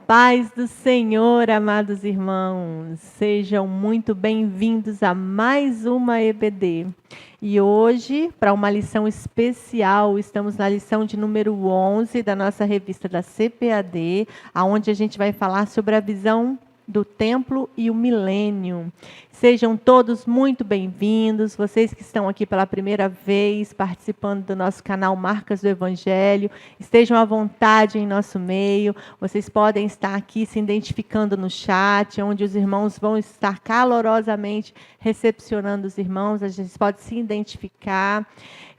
paz do Senhor, amados irmãos, sejam muito bem-vindos a mais uma EBD. E hoje, para uma lição especial, estamos na lição de número 11 da nossa revista da CPAD, onde a gente vai falar sobre a visão do templo e o milênio. Sejam todos muito bem-vindos, vocês que estão aqui pela primeira vez, participando do nosso canal Marcas do Evangelho, estejam à vontade em nosso meio, vocês podem estar aqui se identificando no chat, onde os irmãos vão estar calorosamente recepcionando os irmãos, a gente pode se identificar,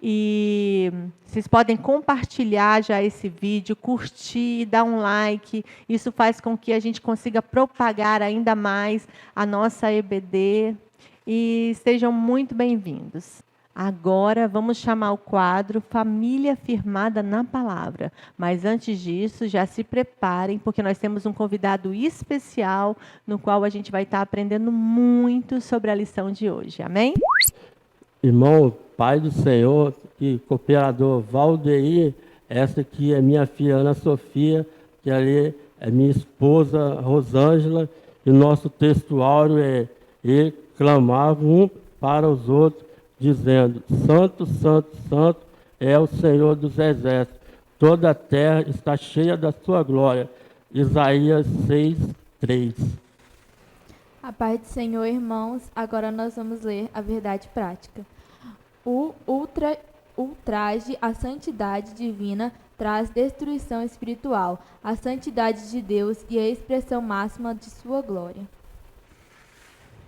e vocês podem compartilhar já esse vídeo, curtir, dar um like, isso faz com que a gente consiga propagar ainda mais a nossa EBD, e sejam muito bem-vindos. Agora vamos chamar o quadro Família Firmada na Palavra. Mas antes disso, já se preparem, porque nós temos um convidado especial, no qual a gente vai estar aprendendo muito sobre a lição de hoje. Amém? Irmão, Pai do Senhor e cooperador Valdeir, essa aqui é minha filha Ana Sofia, que ali é minha esposa Rosângela, e o nosso textuário é: e clamavam um para os outros, dizendo: Santo, Santo, Santo é o Senhor dos Exércitos, toda a terra está cheia da sua glória. Isaías 6:3. A paz do Senhor, irmãos. Agora nós vamos ler a verdade prática. O ultraje à santidade divina traz destruição espiritual. A santidade de Deus e a expressão máxima de sua glória.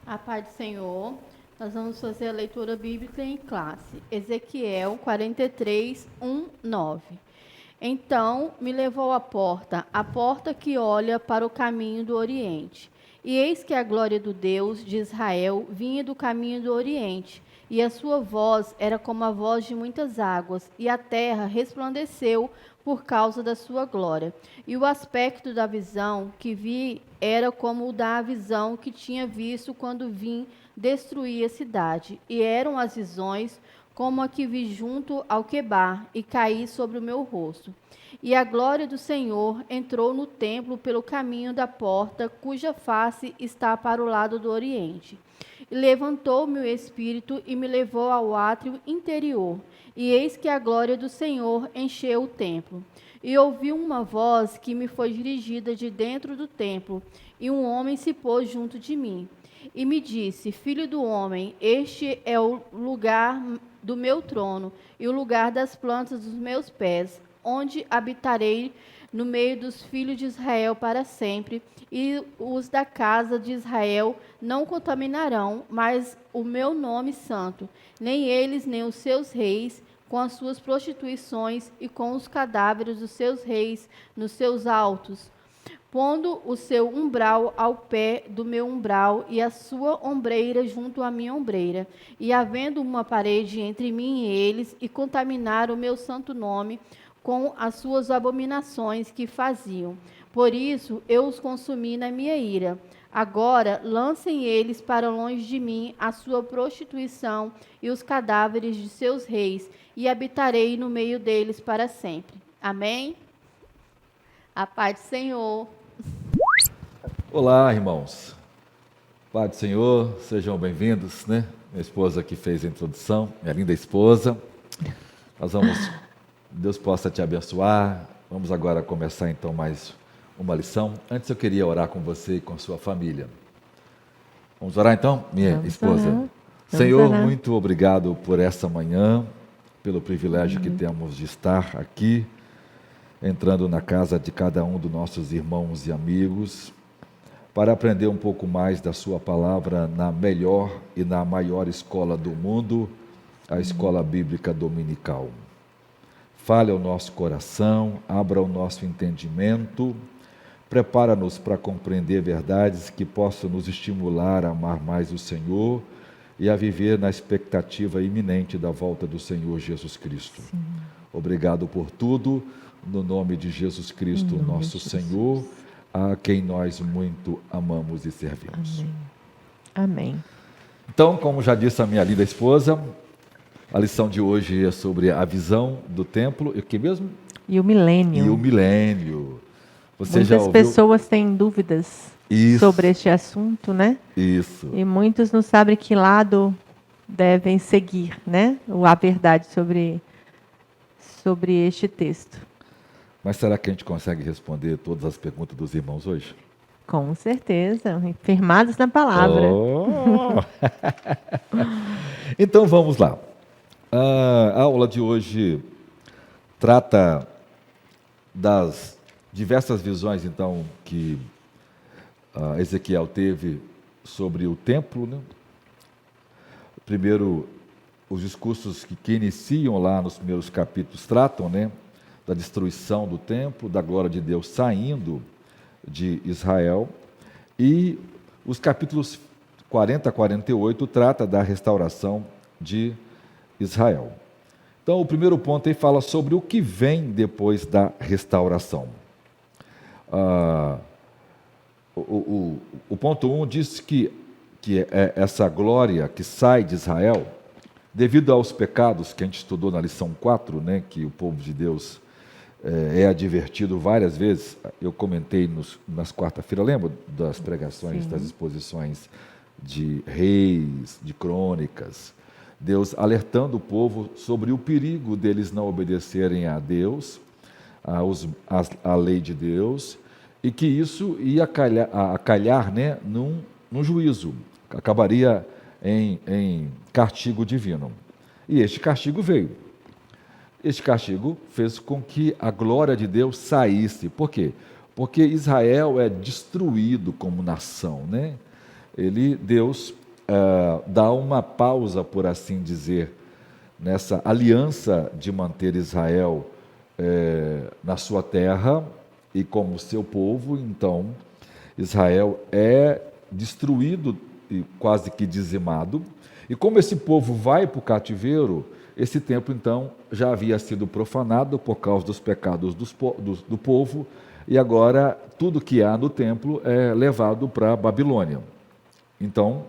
A paz do Senhor. Nós vamos fazer a leitura bíblica em classe. Ezequiel 43, 1, 9. Então me levou à porta que olha para o caminho do Oriente. E eis que a glória do Deus de Israel vinha do caminho do Oriente, e a sua voz era como a voz de muitas águas, e a terra resplandeceu por causa da sua glória. E o aspecto da visão que vi era como o da visão que tinha visto quando vim destruir a cidade. E eram as visões como a que vi junto ao Quebar, e caí sobre o meu rosto. E a glória do Senhor entrou no templo pelo caminho da porta, cuja face está para o lado do oriente. E levantou-me o Espírito e me levou ao átrio interior. E eis que a glória do Senhor encheu o templo. E ouvi uma voz que me foi dirigida de dentro do templo, e um homem se pôs junto de mim. E me disse: Filho do homem, este é o lugar do meu trono, e o lugar das plantas dos meus pés, onde habitarei no meio dos filhos de Israel para sempre, e os da casa de Israel não contaminarão mais o meu nome santo, nem eles, nem os seus reis, com as suas prostituições e com os cadáveres dos seus reis nos seus altos, pondo o seu umbral ao pé do meu umbral e a sua ombreira junto à minha ombreira, e havendo uma parede entre mim e eles, e contaminar o meu santo nome com as suas abominações que faziam. Por isso eu os consumi na minha ira. Agora lancem eles para longe de mim a sua prostituição e os cadáveres de seus reis, e habitarei no meio deles para sempre. Amém? A paz do Senhor. Olá, irmãos. Paz do Senhor, sejam bem-vindos, né? Minha esposa que fez a introdução, minha linda esposa. Deus possa te abençoar. Vamos agora começar então mais uma lição. Antes eu queria orar com você e com sua família. Vamos orar então, minha esposa? Senhor, muito obrigado por essa manhã, pelo privilégio que temos de estar aqui, entrando na casa de cada um dos nossos irmãos e amigos, para aprender um pouco mais da sua palavra na melhor e na maior escola do mundo, a Escola Bíblica Dominical. Fale ao nosso coração, abra o nosso entendimento, prepara-nos para compreender verdades que possam nos estimular a amar mais o Senhor e a viver na expectativa iminente da volta do Senhor Jesus Cristo. Sim. Obrigado por tudo, no nome de Jesus Cristo, nosso Senhor, a quem nós muito amamos e servimos. Amém. Amém. Então, como já disse a minha linda esposa, a lição de hoje é sobre a visão do templo, e o que mesmo? E o milênio. E o milênio. Você já Muitas ouviu? pessoas têm dúvidas Isso. sobre este assunto, né? Isso. E muitos não sabem que lado devem seguir, né? A verdade sobre este texto. Mas será que a gente consegue responder todas as perguntas dos irmãos hoje? Com certeza, firmados na palavra. Oh! Então vamos lá. A aula de hoje trata das diversas visões, então, que Ezequiel teve sobre o templo, né? Primeiro, os discursos que iniciam lá nos primeiros capítulos tratam, né, da destruição do templo, da glória de Deus saindo de Israel, e os capítulos 40 a 48 trata da restauração de Israel. Então, o primeiro ponto aí fala sobre o que vem depois da restauração. O ponto 1 diz que essa glória que sai de Israel, devido aos pecados que a gente estudou na lição 4, né, que o povo de Deus é advertido várias vezes. Eu comentei nas quarta-feira, lembra das pregações, Sim. das exposições de Reis, de Crônicas, Deus alertando o povo sobre o perigo deles não obedecerem a Deus, a lei de Deus, e que isso ia calhar, né, num juízo, acabaria em castigo divino. E este castigo veio. Este castigo fez com que a glória de Deus saísse. Por quê? Porque Israel é destruído como nação, né? Deus dá uma pausa, por assim dizer, nessa aliança de manter Israel na sua terra e como seu povo. Então, Israel é destruído e quase que dizimado. E como esse povo vai para o cativeiro, esse templo, então, já havia sido profanado por causa dos pecados do povo, e agora tudo que há no templo é levado para a Babilônia. Então,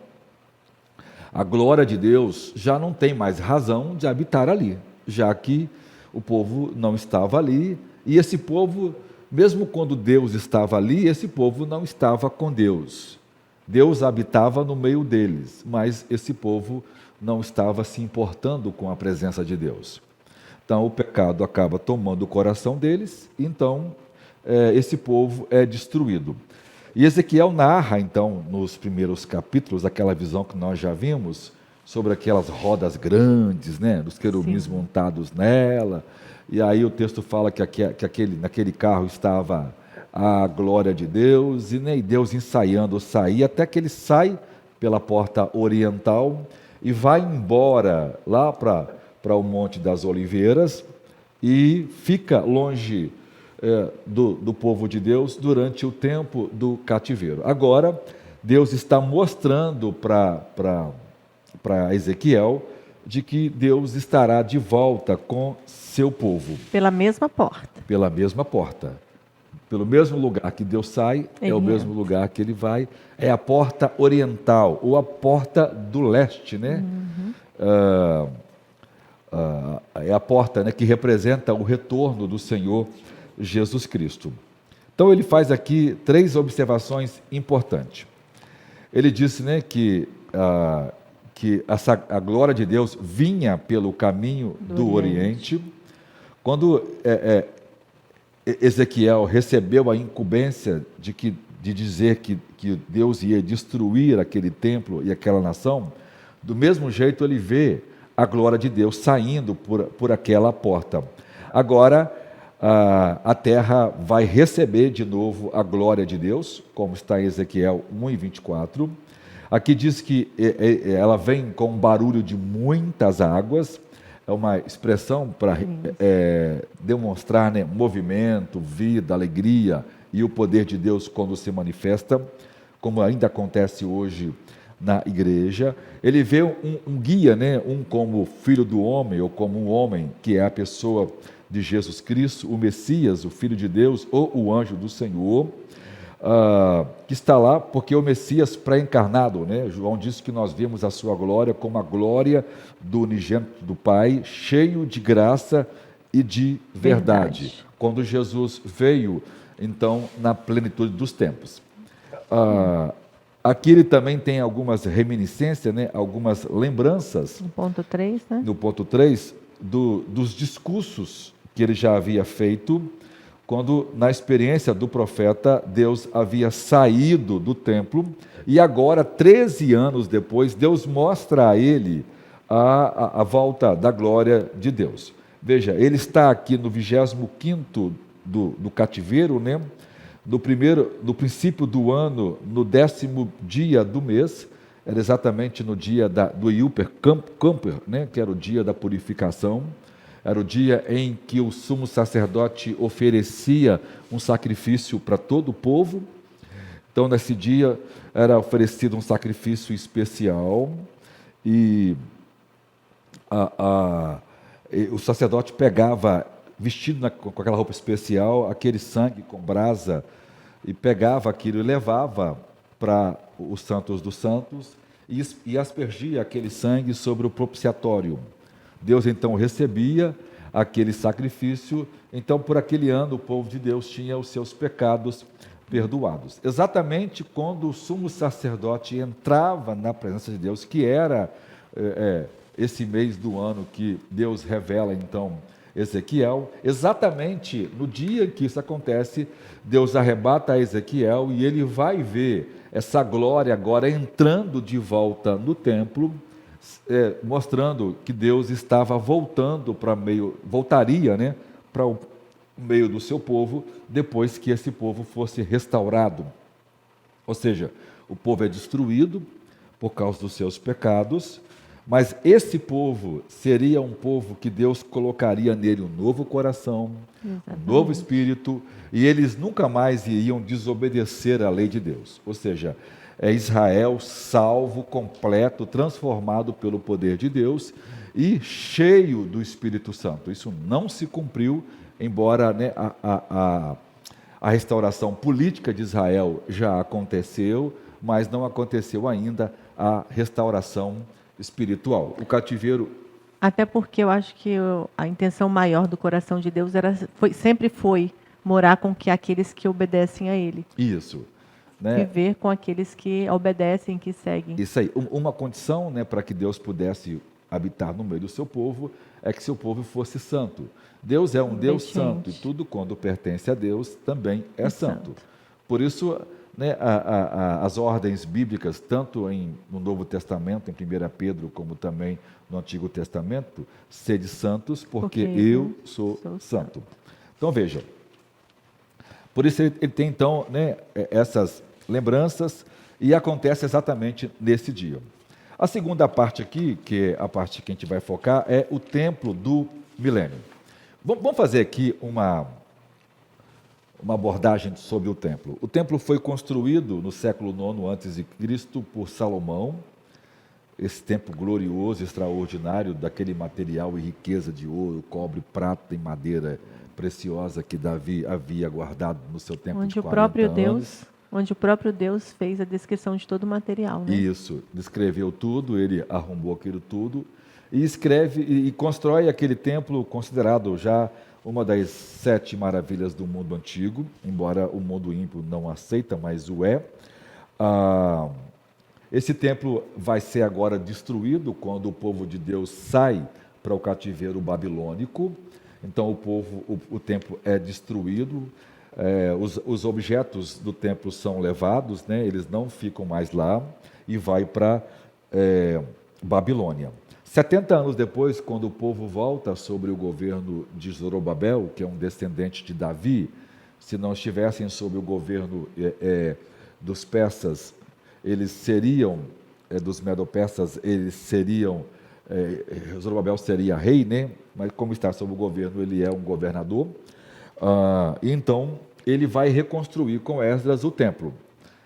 a glória de Deus já não tem mais razão de habitar ali, já que o povo não estava ali, e esse povo, mesmo quando Deus estava ali, esse povo não estava com Deus. Deus habitava no meio deles, mas esse povo não estava se importando com a presença de Deus. Então, o pecado acaba tomando o coração deles, então esse povo é destruído. E Ezequiel narra, então, nos primeiros capítulos, aquela visão que nós já vimos, sobre aquelas rodas grandes, né, dos querubins Sim. montados nela, e aí o texto fala que naquele carro estava a glória de Deus, e Deus ensaiando sair, até que ele sai pela porta oriental, e vai embora lá para o Monte das Oliveiras e fica longe do povo de Deus durante o tempo do cativeiro. Agora, Deus está mostrando para Ezequiel de que Deus estará de volta com seu povo. Pela mesma porta. Pela mesma porta. Pelo mesmo lugar que Deus sai, é o mesmo lugar que ele vai. É a porta oriental, ou a porta do leste, né? É a porta, né, que representa o retorno do Senhor Jesus Cristo. Então ele faz aqui 3 observações importantes. Ele disse, né, que a glória de Deus vinha pelo caminho do Oriente. Quando Ezequiel recebeu a incumbência de dizer que Deus ia destruir aquele templo e aquela nação, do mesmo jeito ele vê a glória de Deus saindo por aquela porta. Agora, a terra vai receber de novo a glória de Deus, como está em Ezequiel 1:24. Aqui diz que ela vem com um barulho de muitas águas. É uma expressão para demonstrar, né, movimento, vida, alegria e o poder de Deus quando se manifesta, como ainda acontece hoje na igreja. Ele vê um guia, né, como filho do homem, ou como um homem, que é a pessoa de Jesus Cristo, o Messias, o Filho de Deus, ou o anjo do Senhor, que está lá porque o Messias pré-encarnado, né? João disse que nós vemos a sua glória como a glória do unigênito do Pai, cheio de graça e de verdade. Quando Jesus veio então, na plenitude dos tempos. Aqui ele também tem algumas reminiscências, né, algumas lembranças. No ponto 3, né? No ponto 3, dos discursos que ele já havia feito, quando, na experiência do profeta, Deus havia saído do templo, e agora, 13 anos depois, Deus mostra a ele a volta da glória de Deus. Veja, ele está aqui no 25º do cativeiro, né? No princípio do ano, no 10º dia do mês, era exatamente no dia do Yupper Camper, né? Que era o dia da purificação, era o dia em que o sumo sacerdote oferecia um sacrifício para todo o povo. Então, nesse dia, era oferecido um sacrifício especial, e o sacerdote pegava, vestido com aquela roupa especial, aquele sangue com brasa, e pegava aquilo e levava para os santos dos santos, e aspergia aquele sangue sobre o propiciatório. Deus então recebia aquele sacrifício, então por aquele ano o povo de Deus tinha os seus pecados perdoados. Exatamente quando o sumo sacerdote entrava na presença de Deus, que era esse mês do ano que Deus revela então Ezequiel, exatamente no dia em que isso acontece, Deus arrebata a Ezequiel e ele vai ver essa glória agora entrando de volta no templo, mostrando que Deus estava voltaria, né, para o meio do seu povo, depois que esse povo fosse restaurado. Ou seja, o povo é destruído por causa dos seus pecados, mas esse povo seria um povo que Deus colocaria nele um novo coração, um novo espírito, e eles nunca mais iriam desobedecer à lei de Deus. Ou seja, é Israel salvo, completo, transformado pelo poder de Deus e cheio do Espírito Santo. Isso não se cumpriu, embora, né, a restauração política de Israel já aconteceu, mas não aconteceu ainda a restauração espiritual. O cativeiro... Até porque eu acho que a intenção maior do coração de Deus sempre foi morar com aqueles que obedecem a Ele. Isso. Né? Viver com aqueles que obedecem, que seguem. Isso aí. Uma condição, né, para que Deus pudesse habitar no meio do seu povo é que seu povo fosse santo. Deus é um Deus santo, e tudo quando pertence a Deus também é santo. Por isso, né, as ordens bíblicas, tanto no Novo Testamento, em 1 Pedro, como também no Antigo Testamento, sede santos, porque eu sou santo. Então, veja, por isso ele tem, então, né, essas lembranças, e acontece exatamente nesse dia. A segunda parte aqui, que é a parte que a gente vai focar, é o templo do milênio. Vamos fazer aqui uma abordagem sobre o templo. O templo foi construído no século IX a.C. por Salomão, esse templo glorioso, extraordinário, daquele material e riqueza de ouro, cobre, prata e madeira preciosa que Davi havia guardado no seu templo de 40 anos. Onde o próprio Deus fez a descrição de todo o material. Né? Isso, descreveu tudo, ele arrombou aquilo tudo, e escreve e constrói aquele templo considerado já uma das 7 maravilhas do mundo antigo, embora o mundo ímpio não aceita, mas o é. Esse templo vai ser agora destruído quando o povo de Deus sai para o cativeiro babilônico. Então o templo é destruído, os objetos do templo são levados, né? Eles não ficam mais lá e vai para Babilônia. 70 anos depois, quando o povo volta sobre o governo de Zorobabel, que é um descendente de Davi, se não estivessem sob o governo dos persas, eles seriam, dos medo-persas, eles seriam, Zorobabel seria rei, né? Mas como está sob o governo, ele é um governador. Então, ele vai reconstruir com Esdras o templo.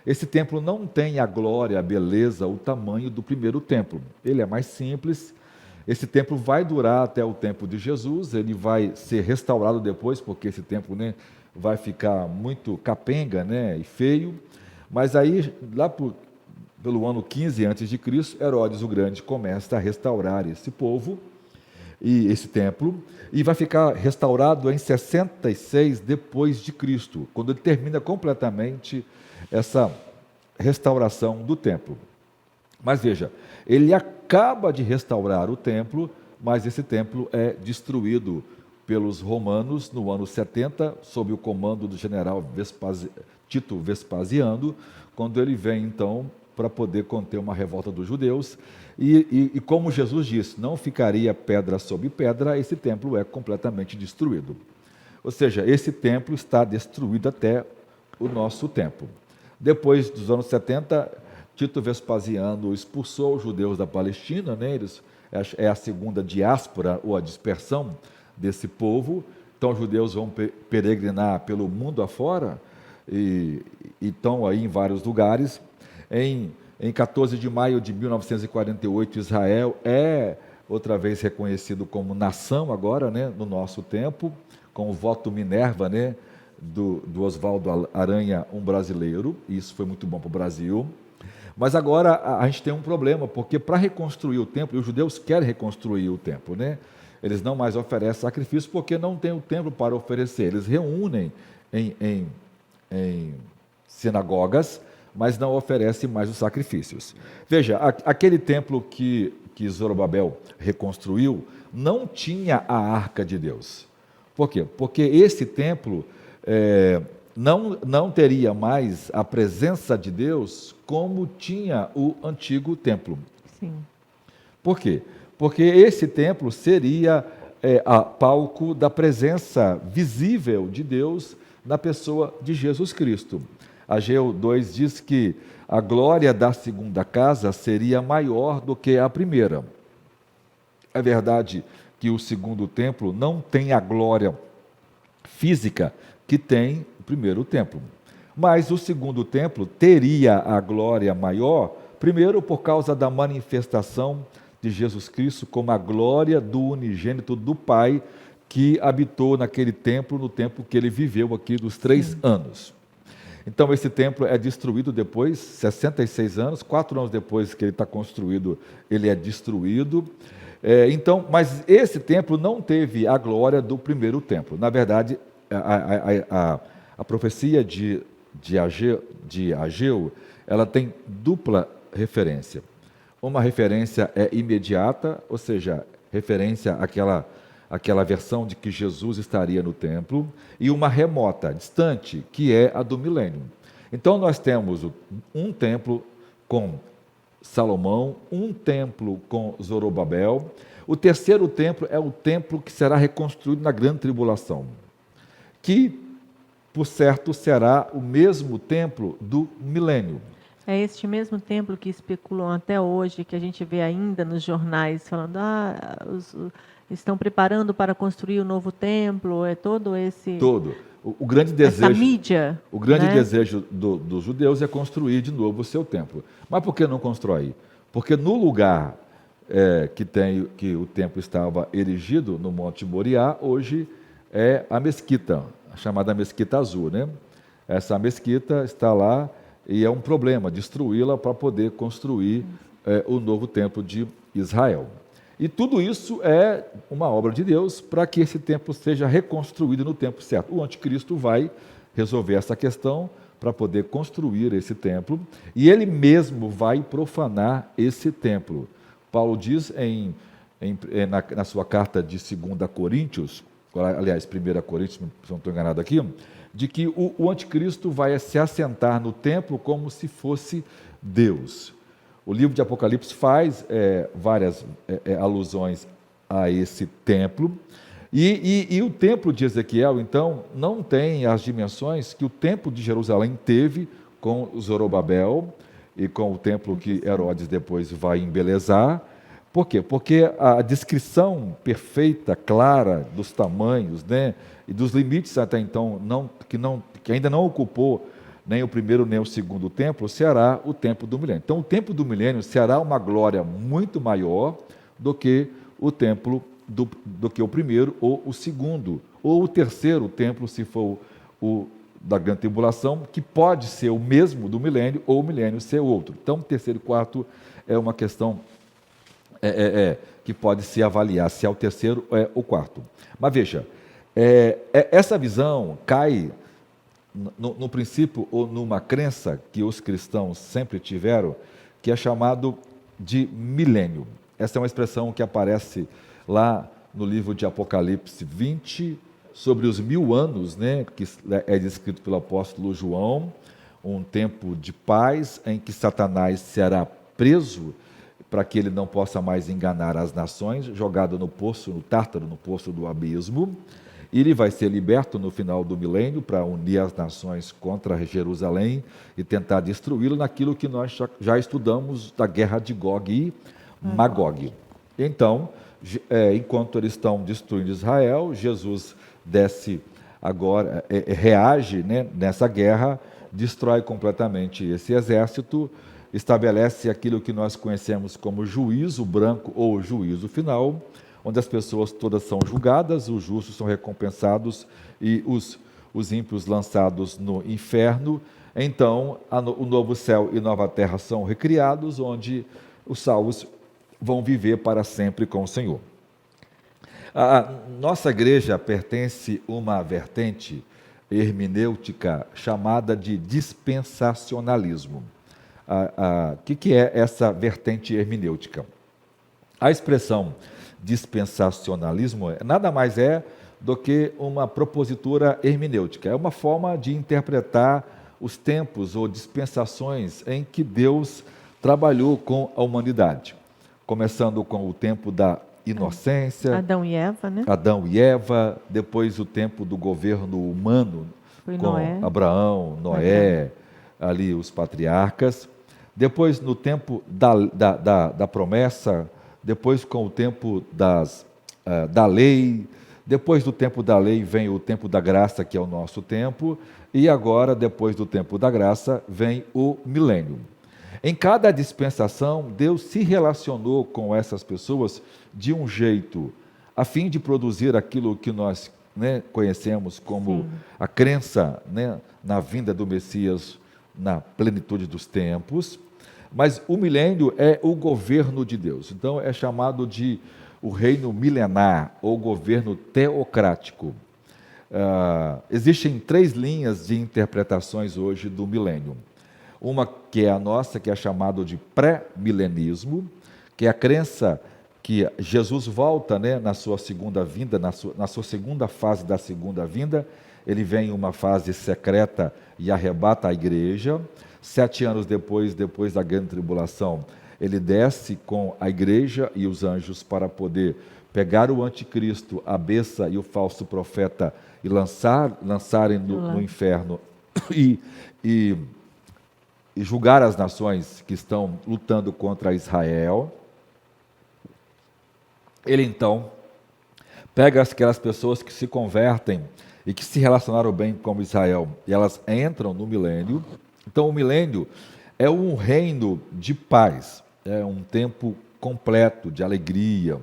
Esse templo não tem a glória, a beleza, o tamanho do primeiro templo. Ele é mais simples. Esse templo vai durar até o tempo de Jesus, ele vai ser restaurado depois, porque esse templo, né, vai ficar muito capenga, né, e feio. Mas aí, lá pelo ano 15 a.C., Herodes o Grande começa a restaurar esse povo. e esse templo, e vai ficar restaurado em 66 depois de Cristo, quando ele termina completamente essa restauração do templo. Mas veja, ele acaba de restaurar o templo, mas esse templo é destruído pelos romanos no ano 70, sob o comando do general Tito Vespasiano, quando ele vem então para poder conter uma revolta dos judeus. E como Jesus disse, não ficaria pedra sobre pedra, esse templo é completamente destruído. Ou seja, esse templo está destruído até o nosso tempo. Depois dos anos 70, Tito Vespasiano expulsou os judeus da Palestina, né? É a segunda diáspora ou a dispersão desse povo. Então os judeus vão peregrinar pelo mundo afora e estão aí em vários lugares. Em 14 de maio de 1948, Israel é outra vez reconhecido como nação agora, né, no nosso tempo, com o voto Minerva, né, do Oswaldo Aranha, um brasileiro, e isso foi muito bom para o Brasil. Mas agora a gente tem um problema, porque para reconstruir o templo, e os judeus querem reconstruir o templo, né? Eles não mais oferecem sacrifício porque não tem o templo para oferecer. Eles reúnem em sinagogas, mas não oferecem mais os sacrifícios. Veja, aquele templo que Zorobabel reconstruiu não tinha a Arca de Deus. Por quê? Porque esse templo não teria mais a presença de Deus como tinha o antigo templo. Sim. Por quê? Porque esse templo seria a palco da presença visível de Deus na pessoa de Jesus Cristo. Ageu 2 diz que a glória da segunda casa seria maior do que a primeira. É verdade que o segundo templo não tem a glória física que tem o primeiro templo. Mas o segundo templo teria a glória maior, primeiro por causa da manifestação de Jesus Cristo como a glória do unigênito do Pai que habitou naquele templo, no tempo que ele viveu aqui dos 3 anos. Então esse templo é destruído depois, 66 anos, 4 anos depois que ele está construído, ele é destruído. Mas esse templo não teve a glória do primeiro templo. Na verdade, a profecia de Ageu, ela tem dupla referência. Uma referência é imediata, ou seja, referência àquela versão de que Jesus estaria no templo, e uma remota, distante, que é a do milênio. Então nós temos um templo com Salomão, um templo com Zorobabel. O terceiro templo é o templo que será reconstruído na grande tribulação, que, por certo, será o mesmo templo do milênio. É este mesmo templo que especulam até hoje, que a gente vê ainda nos jornais, falando, estão preparando para construir o novo templo, é todo esse... Todo. O grande desejo, essa mídia. O grande né? desejo dos judeus é construir de novo o seu templo. Mas por que não constrói? Porque no lugar que o templo estava erigido, no Monte Moriá, hoje é a mesquita, a chamada Mesquita Azul, né? Essa mesquita está lá e é um problema destruí-la para poder construir o novo templo de Israel. E tudo isso é uma obra de Deus para que esse templo seja reconstruído no tempo certo. O anticristo vai resolver essa questão para poder construir esse templo e ele mesmo vai profanar esse templo. Paulo diz na sua carta de 2 Coríntios, aliás, 1 Coríntios, se não estou enganado aqui, de que o anticristo vai se assentar no templo como se fosse Deus. O livro de Apocalipse faz várias alusões a esse templo, e o templo de Ezequiel, então, não tem as dimensões que o templo de Jerusalém teve com Zorobabel e com o templo que Herodes depois vai embelezar. Por quê? Porque a descrição perfeita, clara dos tamanhos, né, e dos limites até então, que ainda não ocupou nem o primeiro nem o segundo templo, será o templo do milênio. Então, o templo do milênio será uma glória muito maior do que o templo do que o primeiro ou o segundo, ou o terceiro templo, se for o da grande tribulação, que pode ser o mesmo do milênio ou o milênio ser outro. Então, o terceiro e quarto é uma questão que pode se avaliar se é o terceiro ou é o quarto. Mas veja, essa visão cai no princípio ou numa crença que os cristãos sempre tiveram, que é chamado de milênio. Essa é uma expressão que aparece lá no livro de Apocalipse 20, sobre os 1000 anos, né, que é descrito pelo apóstolo João, um tempo de paz em que Satanás será preso para que ele não possa mais enganar as nações, jogado no poço, no Tártaro, no poço do abismo. Ele vai ser liberto no final do milênio para unir as nações contra Jerusalém e tentar destruí-lo naquilo que nós já estudamos da guerra de Gog e Magog. Então, enquanto eles estão destruindo Israel, Jesus desce agora, reage, né, nessa guerra, destrói completamente esse exército, estabelece aquilo que nós conhecemos como juízo branco ou juízo final, onde as pessoas todas são julgadas, os justos são recompensados e os ímpios lançados no inferno. Então, o novo céu e nova terra são recriados, onde os salvos vão viver para sempre com o Senhor. A nossa igreja pertence a uma vertente hermenêutica chamada de dispensacionalismo. O que é essa vertente hermenêutica? A expressão dispensacionalismo nada mais é do que uma propositura hermenêutica. É uma forma de interpretar os tempos ou dispensações em que Deus trabalhou com a humanidade. Começando com o tempo da inocência, Adão e Eva, né? Adão e Eva, depois o tempo do governo humano, Foi com Noé. Abraão, Noé, ali os patriarcas, depois no tempo da promessa, depois com o tempo da lei, depois do tempo da lei vem o tempo da graça, que é o nosso tempo, e agora, depois do tempo da graça, vem o milênio. Em cada dispensação, Deus se relacionou com essas pessoas de um jeito, a fim de produzir aquilo que nós, né, conhecemos como a crença, né, na vinda do Messias na plenitude dos tempos. Mas o milênio é o governo de Deus. Então é chamado de o reino milenar ou governo teocrático. Existem 3 linhas de interpretações hoje do milênio. Uma que é a nossa, que é chamado de pré-milenismo, que é a crença que Jesus volta, né, na sua segunda vinda, na sua segunda fase da segunda vinda. Ele vem em uma fase secreta e arrebata a igreja. 7 anos depois da grande tribulação, ele desce com a igreja e os anjos para poder pegar o anticristo, a besta e o falso profeta e lançarem no inferno e julgar as nações que estão lutando contra Israel. Ele então pega aquelas pessoas que se convertem e que se relacionaram bem com Israel, e elas entram no milênio. Então o milênio é um reino de paz, é um tempo completo de alegria,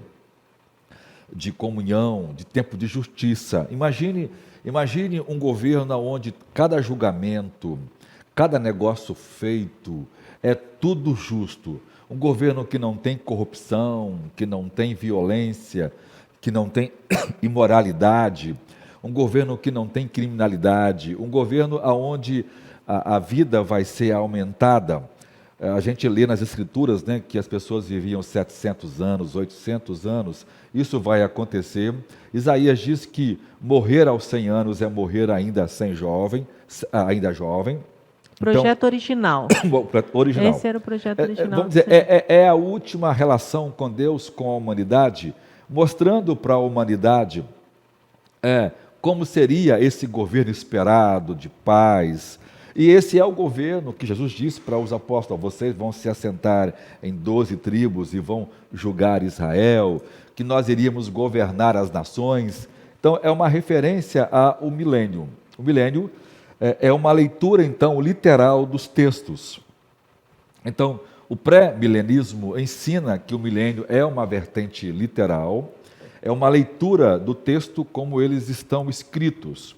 de comunhão, de tempo de justiça. Imagine um governo onde cada julgamento, cada negócio feito é tudo justo. Um governo que não tem corrupção, que não tem violência, que não tem imoralidade, um governo que não tem criminalidade, um governo onde a vida vai ser aumentada. A gente lê nas Escrituras, né, que as pessoas viviam 700 anos, 800 anos. Isso vai acontecer. Isaías diz que morrer aos 100 anos é morrer ainda jovem. Projeto original. Original. Esse era o projeto original. Vamos dizer, é a última relação com Deus, com a humanidade, mostrando para a humanidade como seria esse governo esperado de paz. E esse é o governo que Jesus disse para os apóstolos: vocês vão se assentar em 12 tribos e vão julgar Israel, que nós iríamos governar as nações. Então é uma referência ao milênio. O milênio é uma leitura, então, literal dos textos. Então, o pré-milenismo ensina que o milênio é uma vertente literal, é uma leitura do texto como eles estão escritos.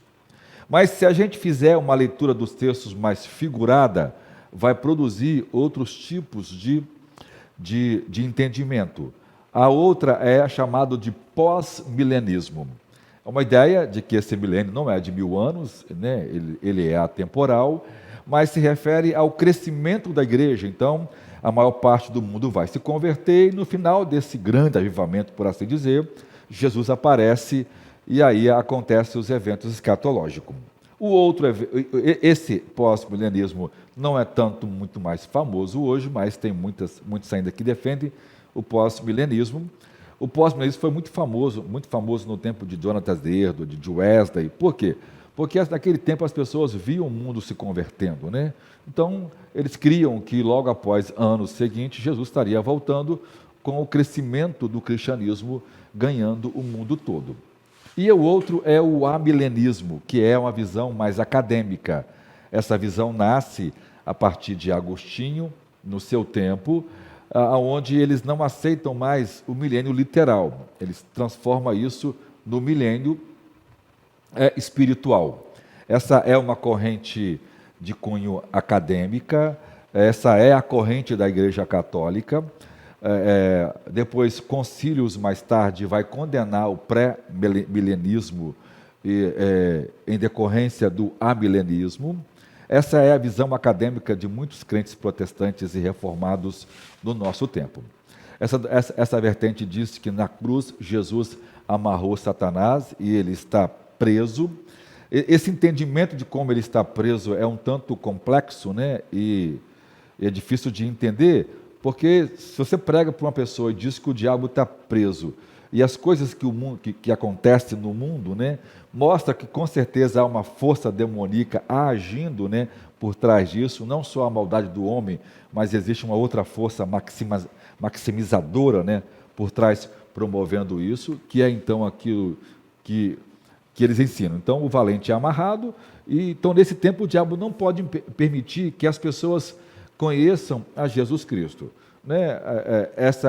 Mas se a gente fizer uma leitura dos textos mais figurada, vai produzir outros tipos de entendimento. A outra é chamado de pós-milenismo. É uma ideia de que esse milênio não é de 1000 anos, né? Ele é atemporal, mas se refere ao crescimento da igreja. Então, a maior parte do mundo vai se converter e no final desse grande avivamento, por assim dizer, Jesus aparece e aí acontecem os eventos escatológicos. O outro, esse pós-milenismo não é muito mais famoso hoje, mas tem muitos ainda que defendem o pós-milenismo. O pós-milenismo foi muito famoso no tempo de Jonathan Edwards, de Wesley. Por quê? Porque naquele tempo as pessoas viam o mundo se convertendo, né? Então, eles criam que logo após anos seguintes, Jesus estaria voltando com o crescimento do cristianismo ganhando o mundo todo. E o outro é o amilenismo, que é uma visão mais acadêmica. Essa visão nasce a partir de Agostinho, no seu tempo, onde eles não aceitam mais o milênio literal. Eles transformam isso no milênio espiritual. Essa é uma corrente de cunho acadêmica, essa é a corrente da Igreja Católica. Depois, concílios mais tarde vai condenar o pré-milenismo em decorrência do amilenismo. Essa é a visão acadêmica de muitos crentes protestantes e reformados no nosso tempo. Essa vertente diz que na cruz Jesus amarrou Satanás e ele está preso. Esse entendimento de como ele está preso é um tanto complexo, né? E é difícil de entender, porque se você prega para uma pessoa e diz que o diabo está preso, e as coisas que acontecem no mundo, né, mostra que com certeza há uma força demoníaca agindo, né, por trás disso, não só a maldade do homem, mas existe uma outra força maximizadora, né, por trás promovendo isso, que é então aquilo que eles ensinam. Então o valente é amarrado, e então nesse tempo o diabo não pode permitir que as pessoas conheçam a Jesus Cristo. Né? Esse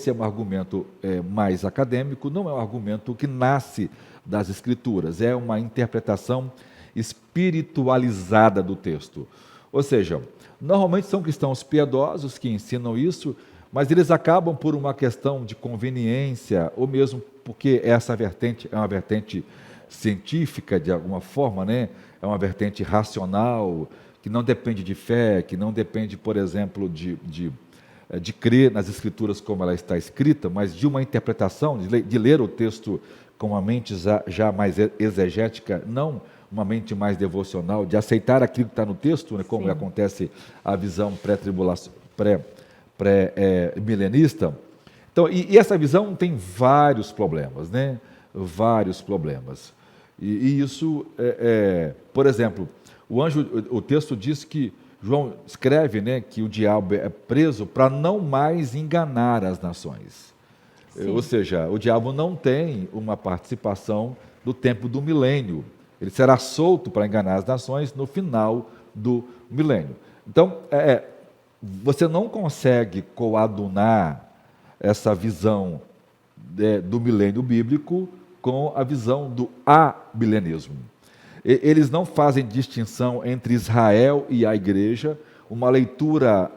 é um argumento mais acadêmico, não é um argumento que nasce das Escrituras, é uma interpretação espiritualizada do texto. Ou seja, normalmente são cristãos piedosos que ensinam isso, mas eles acabam por uma questão de conveniência, ou mesmo porque essa vertente é uma vertente científica de alguma forma, né? É uma vertente racional, que não depende de fé, que não depende, por exemplo, de crer nas Escrituras como ela está escrita, mas de uma interpretação, de ler o texto com uma mente já mais exegética, não uma mente mais devocional, de aceitar aquilo que está no texto, né, como acontece a visão pré-milenista. Então, e essa visão tem vários problemas, né? Vários problemas. E isso, por exemplo, o texto diz que João escreve, né, que o diabo é preso para não mais enganar as nações. Ou seja, o diabo não tem uma participação no tempo do milênio. Ele será solto para enganar as nações no final do milênio. Então, você não consegue coadunar essa visão do milênio bíblico com a visão do amilenismo. Eles não fazem distinção entre Israel e a igreja. Uma leitura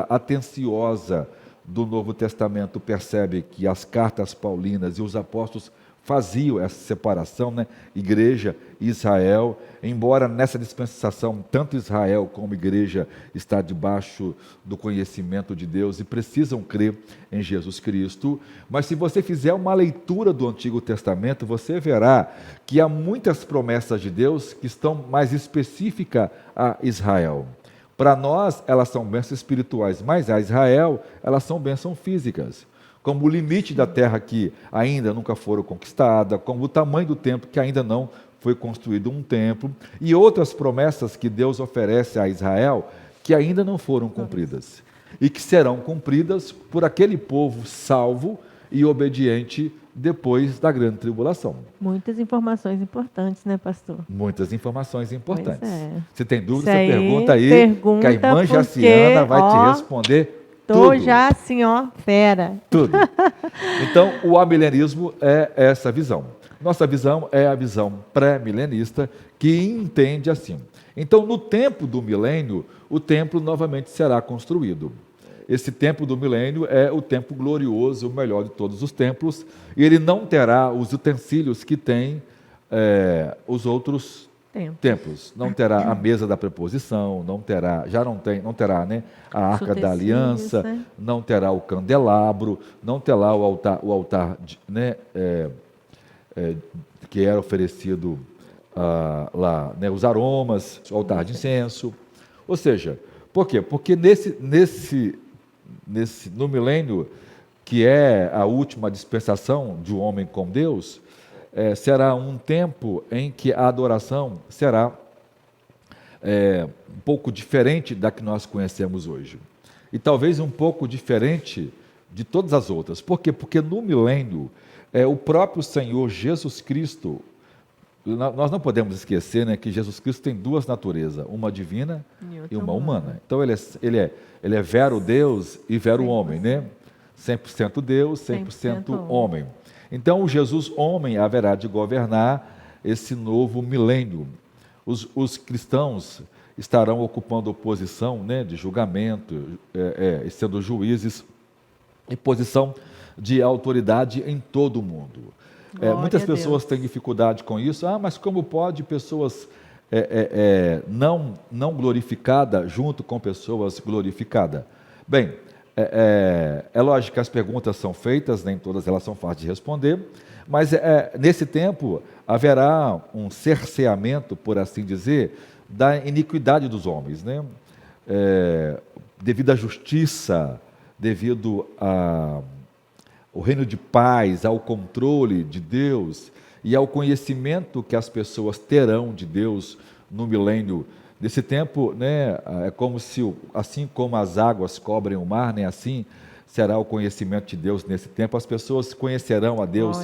atenciosa do Novo Testamento percebe que as cartas paulinas e os apóstolos faziam essa separação, né? Igreja e Israel, embora nessa dispensação tanto Israel como igreja está debaixo do conhecimento de Deus e precisam crer em Jesus Cristo, mas se você fizer uma leitura do Antigo Testamento, você verá que há muitas promessas de Deus que estão mais específicas a Israel. Para nós, elas são bênçãos espirituais, mas a Israel, elas são bênçãos físicas. Como o limite da terra que ainda nunca foram conquistada, como o tamanho do templo que ainda não foi construído um templo, e outras promessas que Deus oferece a Israel que ainda não foram cumpridas, e que serão cumpridas por aquele povo salvo e obediente depois da grande tribulação. Muitas informações importantes, né, pastor? Muitas informações importantes. Pois é. Se tem dúvida, Isso você aí, pergunta aí, que a irmã porque, Jaciana vai te responder tô tudo. já assim, ó, fera. Tudo. Então, o amilenismo é essa visão. Nossa visão é a visão pré-milenista, que entende assim. Então, no tempo do milênio, o templo novamente será construído. esse tempo do milênio é o tempo glorioso, o melhor de todos os templos, e ele não terá os utensílios que tem os outros templos. Não terá a mesa da preposição, não terá, não terá, né, a arca da aliança, né? Não terá o candelabro, não terá o altar né, que era oferecido lá, né, os aromas, o altar de incenso. Ou seja, por quê? Porque no milênio, que é a última dispensação de um homem com Deus, será um tempo em que a adoração será um pouco diferente da que nós conhecemos hoje. E talvez um pouco diferente de todas as outras. Por quê? Porque no milênio, o próprio Senhor Jesus Cristo, nós não podemos esquecer, né, que Jesus Cristo tem duas naturezas, uma divina e uma humana. Então ele é vero Deus e vero homem, né? 100% Deus, 100% homem. Então o Jesus homem haverá de governar esse novo milênio. Os cristãos estarão ocupando posição, né, de julgamento, sendo juízes, em posição de autoridade em todo o mundo. Muitas pessoas têm dificuldade com isso. Mas como pode pessoas não glorificadas junto com pessoas glorificadas? Bem, é lógico que as perguntas são feitas, nem todas elas são fáceis de responder, mas nesse tempo haverá um cerceamento, por assim dizer, da iniquidade dos homens, né? Devido à justiça, devido ao reino de paz, ao controle de Deus e ao conhecimento que as pessoas terão de Deus no milênio. Nesse tempo, né, é como se, assim como as águas cobrem o mar, né, assim será o conhecimento de Deus nesse tempo. As pessoas conhecerão a Deus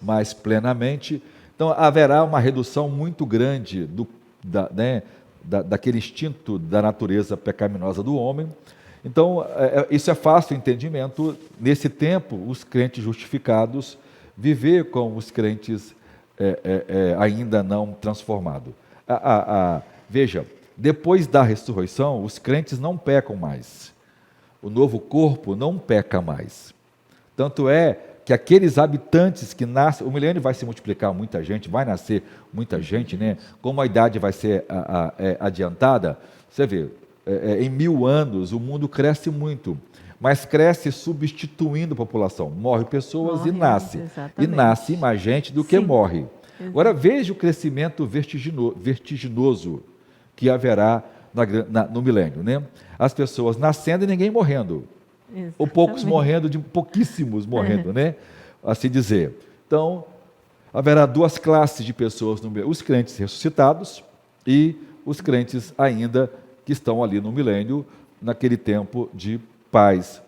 mais plenamente. Então, haverá uma redução muito grande daquele instinto da natureza pecaminosa do homem. Então, isso é fácil entendimento. Nesse tempo, os crentes justificados viver com os crentes ainda não transformados. Veja, depois da ressurreição, os crentes não pecam mais. O novo corpo não peca mais. Tanto é que aqueles habitantes que nascem, o milênio vai se multiplicar muita gente, vai nascer muita gente, né? Como a idade vai ser adiantada, você vê, em 1000 anos o mundo cresce muito, mas cresce substituindo a população. Morre pessoas e nasce. Exatamente. E nasce mais gente do que morre. Exato. Agora veja o crescimento vertiginoso que haverá no milênio, né? As pessoas nascendo e ninguém morrendo. Exatamente. Ou pouquíssimos morrendo, né? Assim dizer. Então, haverá duas classes de pessoas no milênio: os crentes ressuscitados e os crentes ainda que estão ali no milênio, naquele tempo de paz,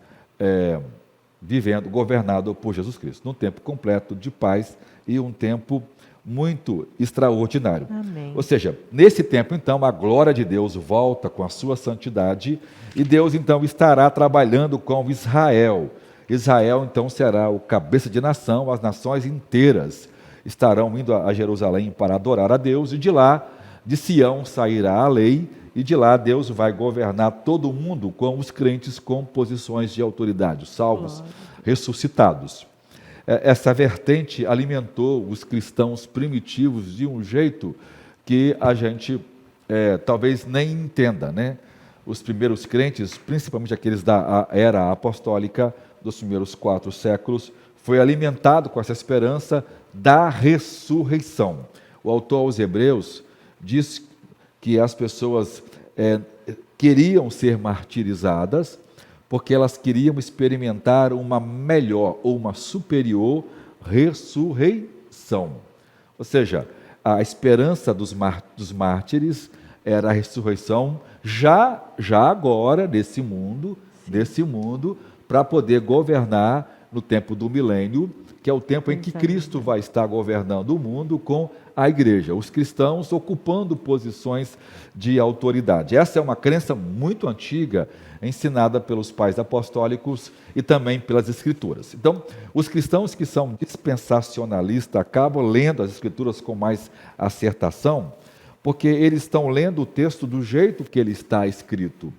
governado por Jesus Cristo. Num tempo completo de paz e um tempo muito extraordinário. Amém. Ou seja, nesse tempo, então, a glória de Deus volta com a sua santidade e Deus, então, estará trabalhando com Israel. Israel, então, será o cabeça de nação, as nações inteiras estarão indo a Jerusalém para adorar a Deus, e de lá, de Sião, sairá a lei, e de lá Deus vai governar todo o mundo com os crentes com posições de autoridade, salvos, ressuscitados. Essa vertente alimentou os cristãos primitivos de um jeito que a gente talvez nem entenda, né? Os primeiros crentes, principalmente aqueles da era apostólica, dos primeiros 4 séculos, foi alimentado com essa esperança da ressurreição. O autor aos Hebreus diz que as pessoas queriam ser martirizadas porque elas queriam experimentar uma melhor ou uma superior ressurreição. Ou seja, a esperança dos mártires era a ressurreição já agora desse mundo, para poder governar no tempo do milênio, que é o tempo em que Cristo vai estar governando o mundo com a igreja, os cristãos ocupando posições de autoridade. Essa é uma crença muito antiga, ensinada pelos pais apostólicos e também pelas Escrituras. Então, os cristãos que são dispensacionalistas acabam lendo as Escrituras com mais acertação, porque eles estão lendo o texto do jeito que ele está escrito.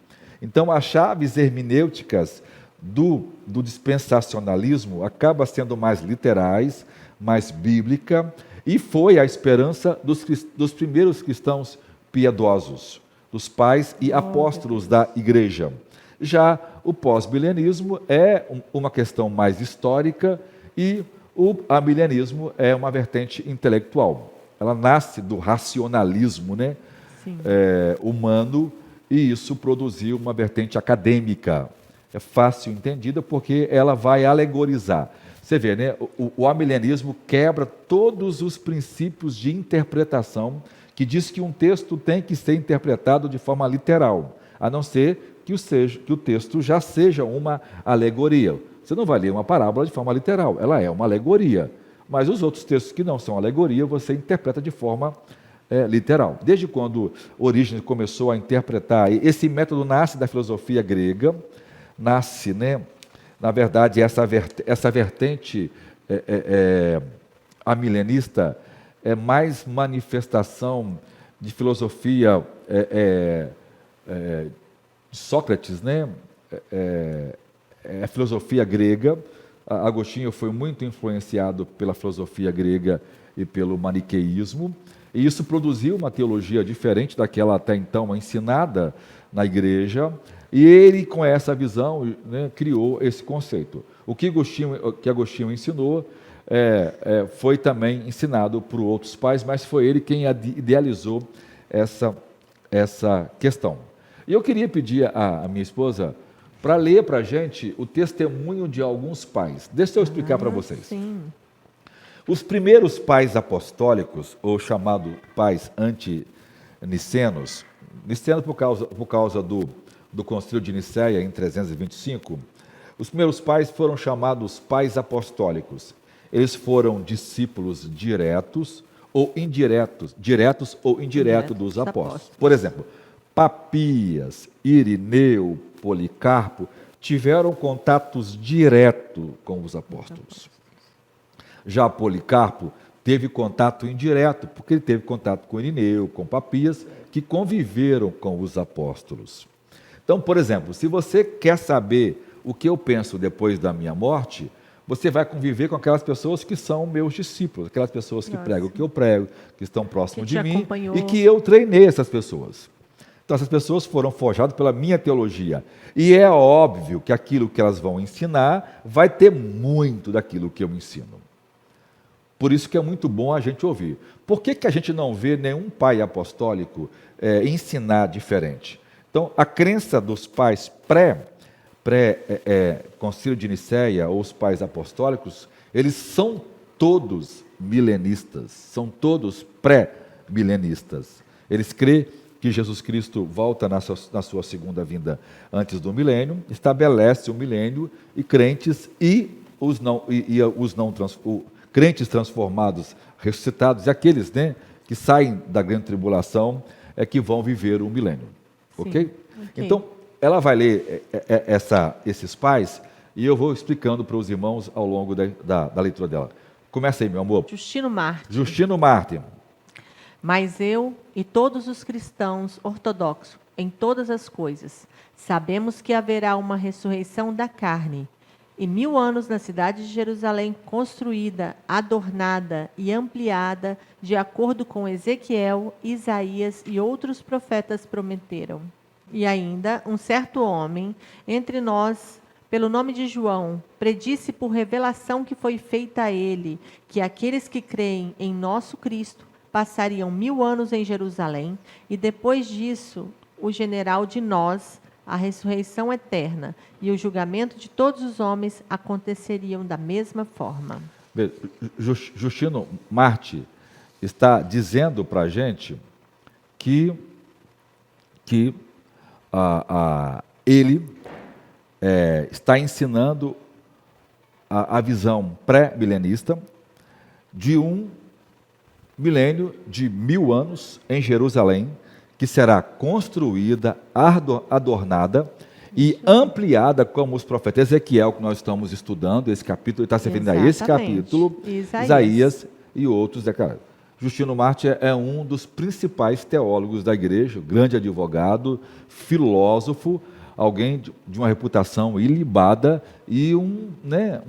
Então, as chaves hermenêuticas do dispensacionalismo acaba sendo mais literais, mais bíblica, e foi a esperança dos primeiros cristãos piedosos, dos pais e apóstolos da igreja. Já o pós-milenismo é uma questão mais histórica e o amilenismo é uma vertente intelectual. Ela nasce do racionalismo, né? Humano, e isso produziu uma vertente acadêmica. É fácil entendida porque ela vai alegorizar. Você vê, né? O amilenismo quebra todos os princípios de interpretação que diz que um texto tem que ser interpretado de forma literal, a não ser que o texto já seja uma alegoria. Você não vai ler uma parábola de forma literal, ela é uma alegoria. Mas os outros textos que não são alegoria, você interpreta de forma literal. Desde quando Orígenes começou a interpretar, esse método nasce da filosofia grega, nasce, né? Na verdade, essa vertente amilenista é mais manifestação de filosofia de Sócrates, né? A filosofia grega. Agostinho foi muito influenciado pela filosofia grega e pelo maniqueísmo, e isso produziu uma teologia diferente daquela até então ensinada na igreja, e ele, com essa visão, né, criou esse conceito. O que Agostinho ensinou foi também ensinado por outros pais, mas foi ele quem idealizou essa questão. E eu queria pedir à minha esposa para ler para a gente o testemunho de alguns pais. Deixa eu explicar para vocês. Sim. Os primeiros pais apostólicos, ou chamados pais antinicenos, Niceno por causa do Concílio de Nicéia, em 325, os primeiros pais foram chamados pais apostólicos. Eles foram discípulos diretos ou indiretos dos apóstolos. Por exemplo, Papias, Irineu, Policarpo tiveram contatos diretos com os apóstolos. Já Policarpo teve contato indireto, porque ele teve contato com Irineu, com Papias, que conviveram com os apóstolos. Então, por exemplo, se você quer saber o que eu penso depois da minha morte, você vai conviver com aquelas pessoas que são meus discípulos, aquelas pessoas que pregam o que eu prego, que estão próximos de mim e que eu treinei essas pessoas. Então, essas pessoas foram forjadas pela minha teologia. E é óbvio que aquilo que elas vão ensinar vai ter muito daquilo que eu ensino. Por isso que é muito bom a gente ouvir. Por que a gente não vê nenhum pai apostólico ensinar diferente? Então, a crença dos pais pré-concílio de Nicéia, ou os pais apostólicos, eles são todos milenistas, são todos pré-milenistas. Eles creem que Jesus Cristo volta na sua segunda vinda antes do milênio, estabelece o milênio, e crentes crentes transformados, ressuscitados, e aqueles, né, que saem da grande tribulação, que vão viver o milênio. Ok? Então, ela vai ler esses pais, e eu vou explicando para os irmãos ao longo da leitura dela. Começa aí, meu amor. Justino Marte. Mas eu e todos os cristãos ortodoxos, em todas as coisas, sabemos que haverá uma ressurreição da carne, e 1000 anos na cidade de Jerusalém, construída, adornada e ampliada, de acordo com Ezequiel, Isaías e outros profetas prometeram. E ainda, um certo homem, entre nós, pelo nome de João, predisse por revelação que foi feita a ele, que aqueles que creem em nosso Cristo passariam 1000 anos em Jerusalém, e depois disso, o general de nós, a ressurreição eterna e o julgamento de todos os homens aconteceriam da mesma forma. Justino Marte está dizendo para a gente que ele está ensinando a visão pré-milenista de um milênio de 1000 anos em Jerusalém, que será construída, adornada e ampliada, como os profetas. Ezequiel, que nós estamos estudando, esse capítulo, está se referindo a esse capítulo, Isaías e outros declarados. Justino Marte é um dos principais teólogos da igreja, grande advogado, filósofo, alguém de uma reputação ilibada e um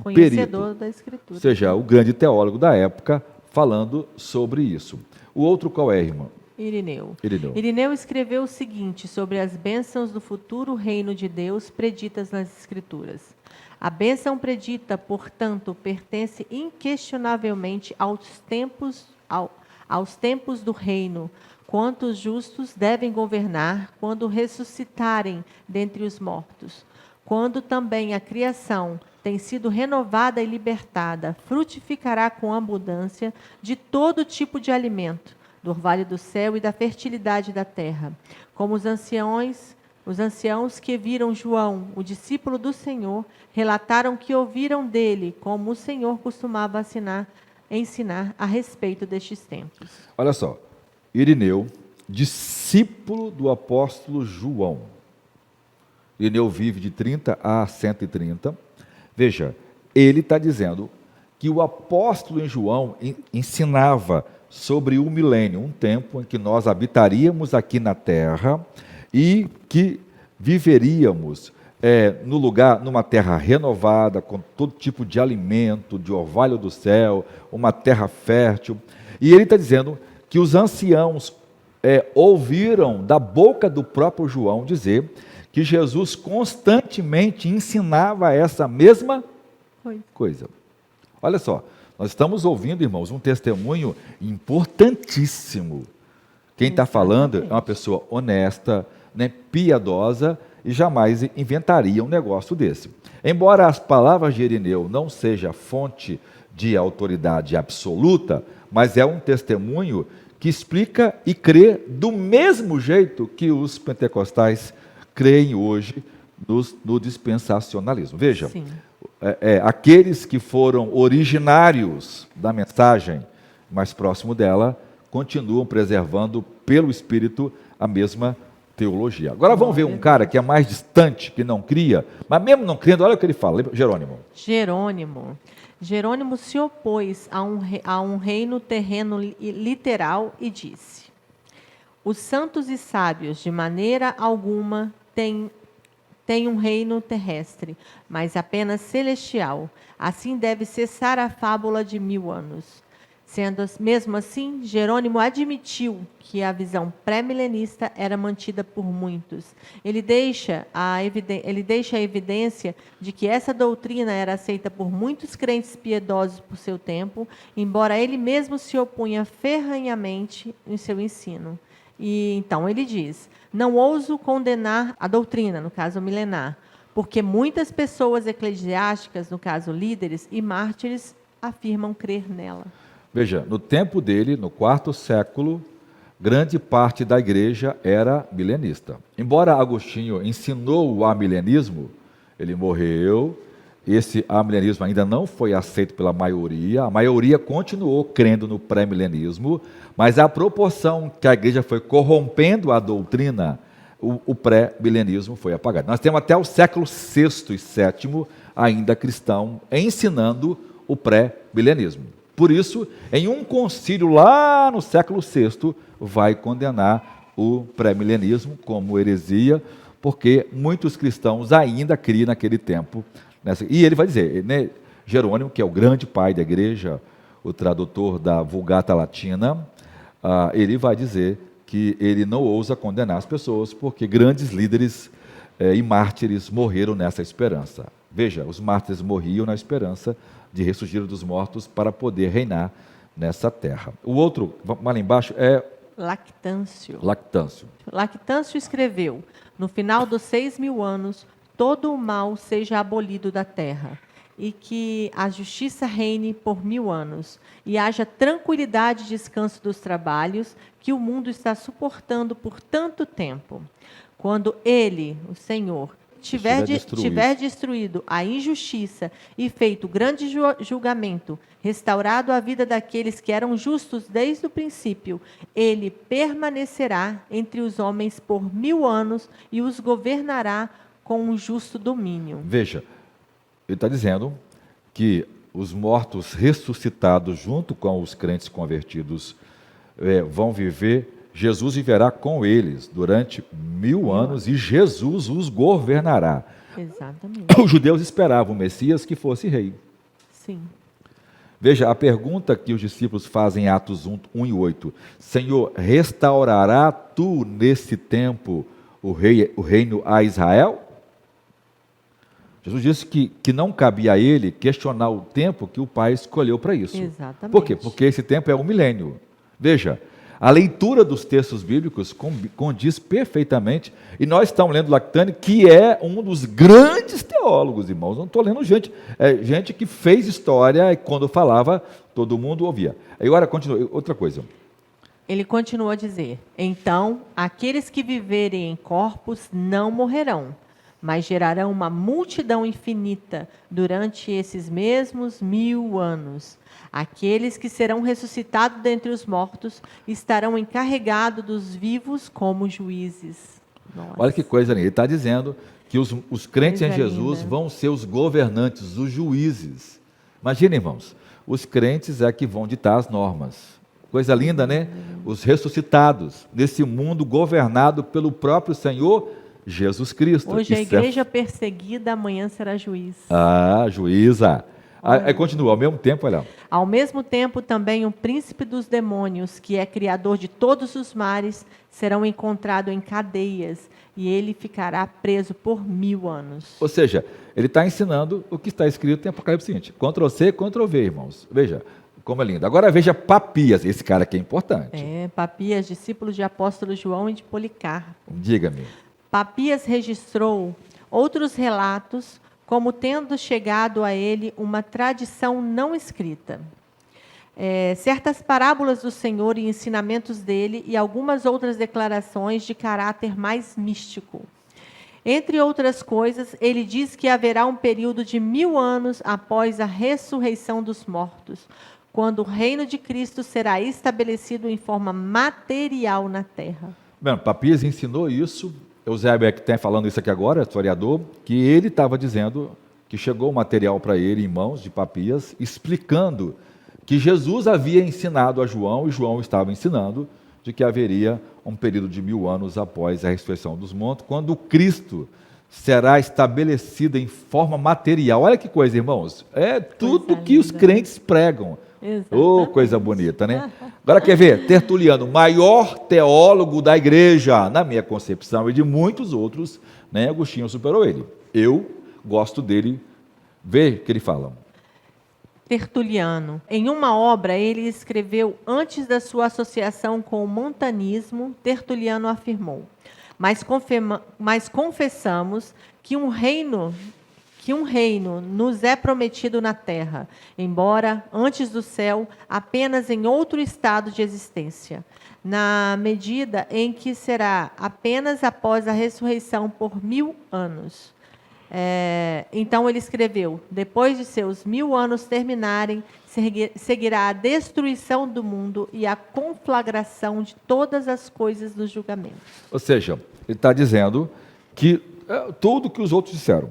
Conhecedor perito, da Escritura. ou seja, o grande teólogo da época falando sobre isso. O outro qual é, irmã? Irineu. Irineu. Irineu escreveu o seguinte sobre as bênçãos do futuro reino de Deus preditas nas Escrituras. A bênção predita, portanto, pertence inquestionavelmente aos tempos do reino, quanto os justos devem governar quando ressuscitarem dentre os mortos, quando também a criação tem sido renovada e libertada, frutificará com abundância de todo tipo de alimento, do orvalho do céu e da fertilidade da terra, como os anciãos que viram João, o discípulo do Senhor, relataram que ouviram dele, como o Senhor costumava ensinar a respeito destes tempos. Olha só, Irineu, discípulo do apóstolo João. Irineu vive de 30 a 130. Veja, ele está dizendo que o apóstolo em João ensinava sobre o milênio, um tempo em que nós habitaríamos aqui na terra e que viveríamos no lugar, numa terra renovada, com todo tipo de alimento, de orvalho do céu, uma terra fértil. E ele está dizendo que os anciãos ouviram da boca do próprio João dizer que Jesus constantemente ensinava essa mesma coisa. Olha só, nós estamos ouvindo, irmãos, um testemunho importantíssimo. Quem está falando é uma pessoa honesta, piedosa, e jamais inventaria um negócio desse. Embora as palavras de Irineu não sejam fonte de autoridade absoluta, mas é um testemunho que explica e crê do mesmo jeito que os pentecostais creem hoje no dispensacionalismo. Veja, aqueles que foram originários da mensagem mais próximo dela continuam preservando pelo Espírito a mesma teologia. Agora vamos ver um cara que é mais distante, que não cria, mas mesmo não crendo, olha o que ele fala, Jerônimo. Jerônimo se opôs a um reino terreno literal e disse: os santos e sábios, de maneira alguma, têm um reino terrestre, mas apenas celestial. Assim deve cessar a fábula de 1000 anos. Mesmo assim, Jerônimo admitiu que a visão pré-milenista era mantida por muitos. Ele deixa a evidência de que essa doutrina era aceita por muitos crentes piedosos por seu tempo, embora ele mesmo se opunha ferrenhamente em seu ensino. E então ele diz: não ouso condenar a doutrina, no caso milenar, porque muitas pessoas eclesiásticas, no caso líderes e mártires, afirmam crer nela. Veja, no tempo dele, no 4º século, grande parte da igreja era milenista. Embora Agostinho ensinou o amilenismo, ele morreu, esse amilenismo ainda não foi aceito pela maioria, a maioria continuou crendo no pré-milenismo, mas a proporção que a igreja foi corrompendo a doutrina, o pré-milenismo foi apagado. Nós temos até o século VI e VII ainda cristão ensinando o pré-milenismo. Por isso, em um concílio lá no século VI, vai condenar o pré-milenismo como heresia, porque muitos cristãos ainda criam naquele tempo. E ele vai dizer, Jerônimo, que é o grande pai da igreja, o tradutor da Vulgata Latina, ele vai dizer que ele não ousa condenar as pessoas, porque grandes líderes e mártires morreram nessa esperança. Veja, os mártires morriam na esperança de ressurgir dos mortos para poder reinar nessa terra. O outro, lá embaixo, é Lactâncio. Lactâncio escreveu: no final dos 6.000 anos, todo o mal seja abolido da terra, e que a justiça reine por 1000 anos, e haja tranquilidade e descanso dos trabalhos que o mundo está suportando por tanto tempo. Quando ele, o Senhor, tiver destruído a injustiça e feito grande julgamento, restaurado a vida daqueles que eram justos desde o princípio, ele permanecerá entre os homens por 1000 anos e os governará com um justo domínio. Veja, ele está dizendo que os mortos ressuscitados junto com os crentes convertidos vão viver Jesus viverá com eles durante 1000 anos e Jesus os governará. Exatamente. Os judeus esperavam o Messias que fosse rei. Sim. Veja, a pergunta que os discípulos fazem em Atos 1 e 8. Senhor, restaurará tu nesse tempo o reino a Israel? Jesus disse que não cabia a ele questionar o tempo que o Pai escolheu para isso. Exatamente. Por quê? Porque esse tempo é um milênio. Veja, a leitura dos textos bíblicos condiz perfeitamente, e nós estamos lendo Lactani, que é um dos grandes teólogos, irmãos. Não estou lendo gente que fez história e quando falava, todo mundo ouvia. Agora, continua, outra coisa. Ele continua a dizer: então, aqueles que viverem em corpos não morrerão, mas gerarão uma multidão infinita durante esses mesmos 1000 anos. Aqueles que serão ressuscitados dentre os mortos estarão encarregados dos vivos como juízes. Nossa. Olha que coisa linda. Ele está dizendo que os crentes Coisa em Jesus linda. vão ser os governantes, os juízes. Imagina, irmãos, os crentes é que vão ditar as normas. Coisa linda, né? Os ressuscitados, nesse mundo governado pelo próprio Senhor Jesus Cristo. Hoje a Isso é- igreja perseguida, amanhã será juiz. Juíza. Aí continua, ao mesmo tempo, olha. Ao mesmo tempo, também o príncipe dos demônios, que é criador de todos os mares, serão encontrados em cadeias, e ele ficará preso por 1000 anos. Ou seja, ele está ensinando o que está escrito em Apocalipse seguinte. Ctrl+C, Ctrl+V, irmãos. Veja como é lindo. Agora veja Papias, esse cara aqui é importante. Papias, discípulo de apóstolo João e de Policarpo. Diga-me. Papias registrou outros relatos, como tendo chegado a ele uma tradição não escrita. Certas parábolas do Senhor e ensinamentos dele e algumas outras declarações de caráter mais místico. Entre outras coisas, ele diz que haverá um período de 1000 anos após a ressurreição dos mortos, quando o reino de Cristo será estabelecido em forma material na terra. Bem, Papias ensinou isso. Eusébio é que está falando isso aqui agora, historiador, que ele estava dizendo que chegou o material para ele em mãos de Papias, explicando que Jesus havia ensinado a João, e João estava ensinando, de que haveria um período de 1000 anos após a ressurreição dos mortos, quando o Cristo será estabelecido em forma material. Olha que coisa, irmãos. É tudo Coisa que os linda. crentes pregam. Oh, Exatamente. coisa bonita, né? Agora quer ver? Tertuliano, maior teólogo da igreja, na minha concepção e de muitos outros, né? Agostinho superou ele. Eu gosto dele, vê o que ele fala. Tertuliano. Em uma obra, ele escreveu antes da sua associação com o montanismo, Tertuliano afirmou: mas confessamos que um reino nos é prometido na terra, embora antes do céu, apenas em outro estado de existência, na medida em que será apenas após a ressurreição por 1000 anos. Então ele escreveu: depois de seus 1000 anos terminarem, seguirá a destruição do mundo e a conflagração de todas as coisas do julgamento. Ou seja, ele está dizendo que tudo que os outros disseram,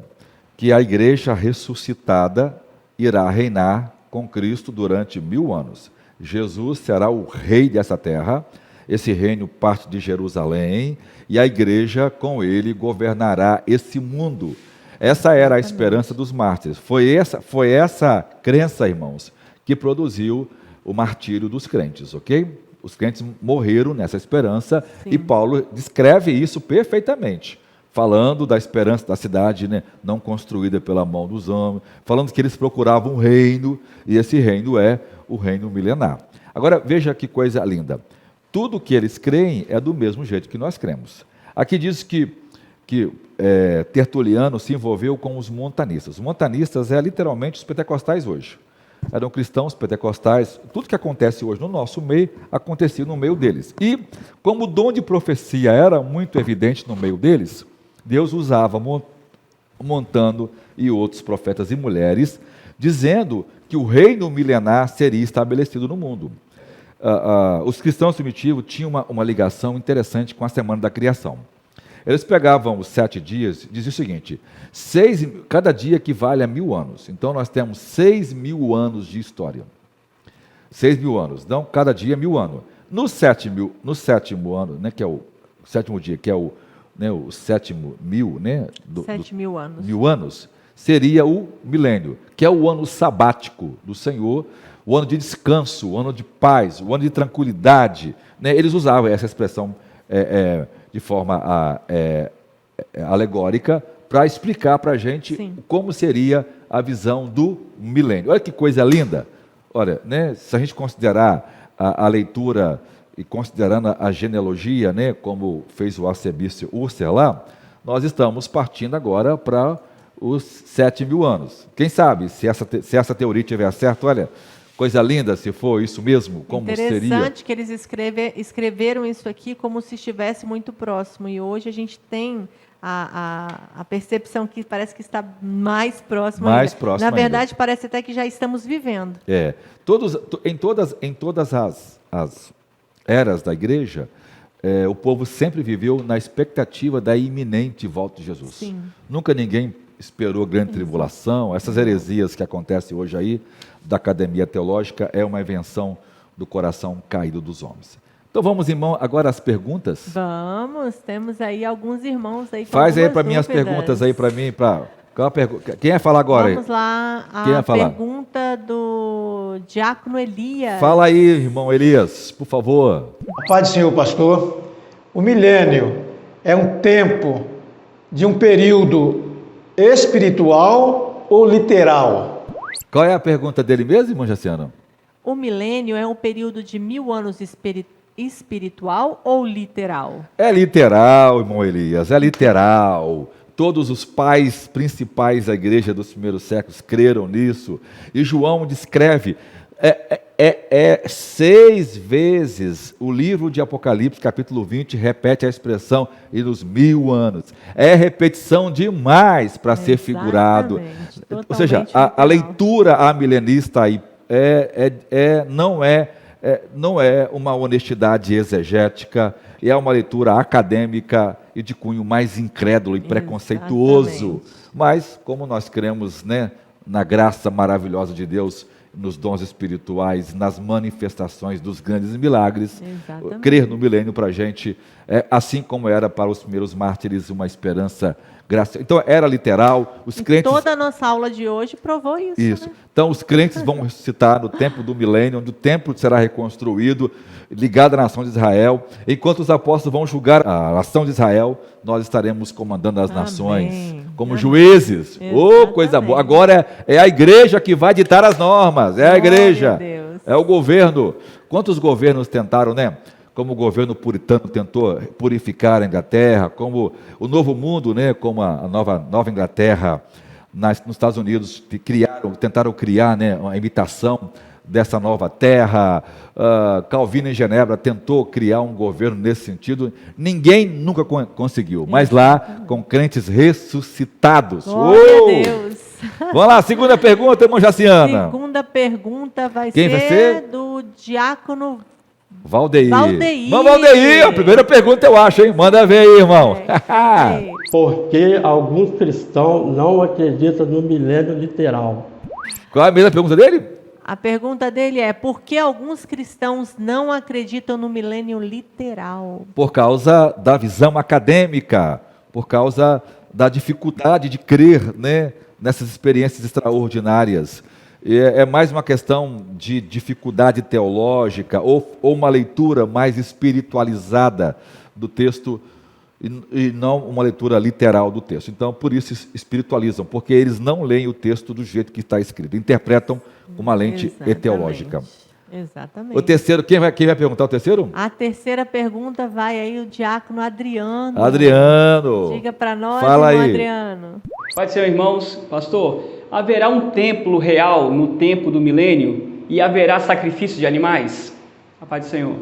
que a igreja ressuscitada irá reinar com Cristo durante 1000 anos. Jesus será o rei dessa terra, esse reino parte de Jerusalém, e a igreja com ele governará esse mundo. Essa era a esperança dos mártires. Foi essa crença, irmãos, que produziu o martírio dos crentes, ok? Os crentes morreram nessa esperança. Sim. E Paulo descreve isso perfeitamente, falando da esperança da cidade, né, não construída pela mão dos homens, falando que eles procuravam um reino, e esse reino é o reino milenar. Agora, veja que coisa linda. Tudo que eles creem é do mesmo jeito que nós cremos. Aqui diz que Tertuliano se envolveu com os montanistas. Os montanistas literalmente os pentecostais hoje. Eram cristãos pentecostais. Tudo que acontece hoje no nosso meio, acontecia no meio deles. E, como o dom de profecia era muito evidente no meio deles, Deus usava Montano e outros profetas e mulheres, dizendo que o reino milenar seria estabelecido no mundo. Os cristãos primitivos tinham uma ligação interessante com a semana da criação. Eles pegavam os 7 dias, diziam o seguinte: cada dia equivale a 1000 anos. Então nós temos 6.000 anos de história. 6.000 anos. Então, cada dia é 1000 anos. No sétimo ano, né, que é o sétimo dia, que é o sétimo mil, né, 7.000 anos. 1000 anos, seria o milênio, que é o ano sabático do Senhor, o ano de descanso, o ano de paz, o ano de tranquilidade. Né? Eles usavam essa expressão de forma alegórica para explicar para a gente como seria a visão do milênio. Olha que coisa linda! Olha, né, se a gente considerar a leitura e considerando a genealogia, né, como fez o arcebispo Urser lá, nós estamos partindo agora para os 7.000 anos. Quem sabe, se essa teoria estiver certa, olha, coisa linda, se for isso mesmo, como seria. Interessante que eles escreveram isso aqui como se estivesse muito próximo, e hoje a gente tem a percepção que parece que está mais próximo Mais ainda. próximo Na verdade, ainda. parece até que já estamos vivendo. Em todas as eras da igreja, o povo sempre viveu na expectativa da iminente volta de Jesus. Sim. Nunca ninguém esperou grande tribulação. Essas heresias que acontecem hoje aí, da academia teológica, é uma invenção do coração caído dos homens. Então vamos, irmão, agora às perguntas. Vamos, temos aí alguns irmãos aí com Faz aí algumas para mim as dúvidas. perguntas aí para mim. Quem vai falar agora? Vamos lá, Quem vai a falar? pergunta do Diácono Elias. Fala aí, irmão Elias, por favor. A paz do Senhor, pastor. O milênio é um tempo de um período espiritual ou literal? Qual é a pergunta dele mesmo, irmão Jaciano? O milênio é um período de 1000 anos espiritual ou literal? É literal, irmão Elias, é literal. Todos os pais principais da igreja dos primeiros séculos creram nisso. E João descreve 6 vezes o livro de Apocalipse, capítulo 20, repete a expressão e nos 1000 anos. É repetição demais para ser figurado. Ou seja, a leitura amilenista aí não é uma honestidade exegética, é uma leitura acadêmica e de cunho mais incrédulo e preconceituoso. Mas, como nós cremos, né, na graça maravilhosa de Deus, nos dons espirituais, nas manifestações dos grandes milagres, crer no milênio para a gente, assim como era para os primeiros mártires, uma esperança graciosa. Então, era literal. Os crentes... Toda a nossa aula de hoje provou isso. Isso. Né? Então, os crentes vão ressuscitar no tempo do milênio, onde o templo será reconstruído, ligado à nação de Israel. Enquanto os apóstolos vão julgar a nação de Israel, nós estaremos comandando as nações como juízes. Oh, coisa boa. Agora é a igreja que vai ditar as normas. É a igreja. É o governo. Quantos governos tentaram, né? Como o governo puritano tentou purificar a Inglaterra, como o Novo Mundo, né? Como a Nova Inglaterra, nos Estados Unidos, tentaram criar, né, uma imitação dessa nova terra. Calvino em Genebra tentou criar um governo nesse sentido. Ninguém nunca conseguiu, mas lá com crentes ressuscitados. Glória a Deus. Vamos lá, segunda pergunta, irmão Jaciana. Segunda pergunta vai Quem vai ser? Do Diácono Valdeir. Irmão Valdeir, a primeira pergunta eu acho, hein? Manda ver aí, irmão. Porque alguns cristãos não acreditam no milênio literal. Qual é a mesma pergunta dele? A pergunta dele é: por que alguns cristãos não acreditam no milênio literal? Por causa da visão acadêmica, por causa da dificuldade de crer, né, nessas experiências extraordinárias. É mais uma questão de dificuldade teológica ou uma leitura mais espiritualizada do texto e não uma leitura literal do texto. Então, por isso espiritualizam, porque eles não leem o texto do jeito que está escrito, interpretam com uma lente teológica. Exatamente. O terceiro, quem vai perguntar o terceiro? A terceira pergunta vai aí o Diácono Adriano. Adriano. Diga para nós, Fala irmão aí. Adriano. Pai do Senhor, irmãos, pastor, haverá um templo real no tempo do milênio e haverá sacrifício de animais? A paz do Senhor.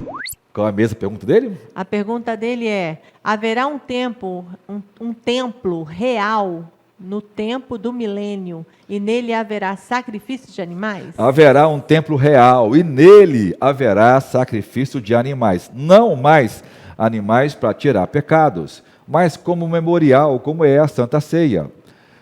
Qual é a mesma pergunta dele? A pergunta dele é: haverá um templo real no tempo do milênio e nele haverá sacrifício de animais? Haverá um templo real e nele haverá sacrifício de animais. Não mais animais para tirar pecados, mas como memorial, como é a Santa Ceia.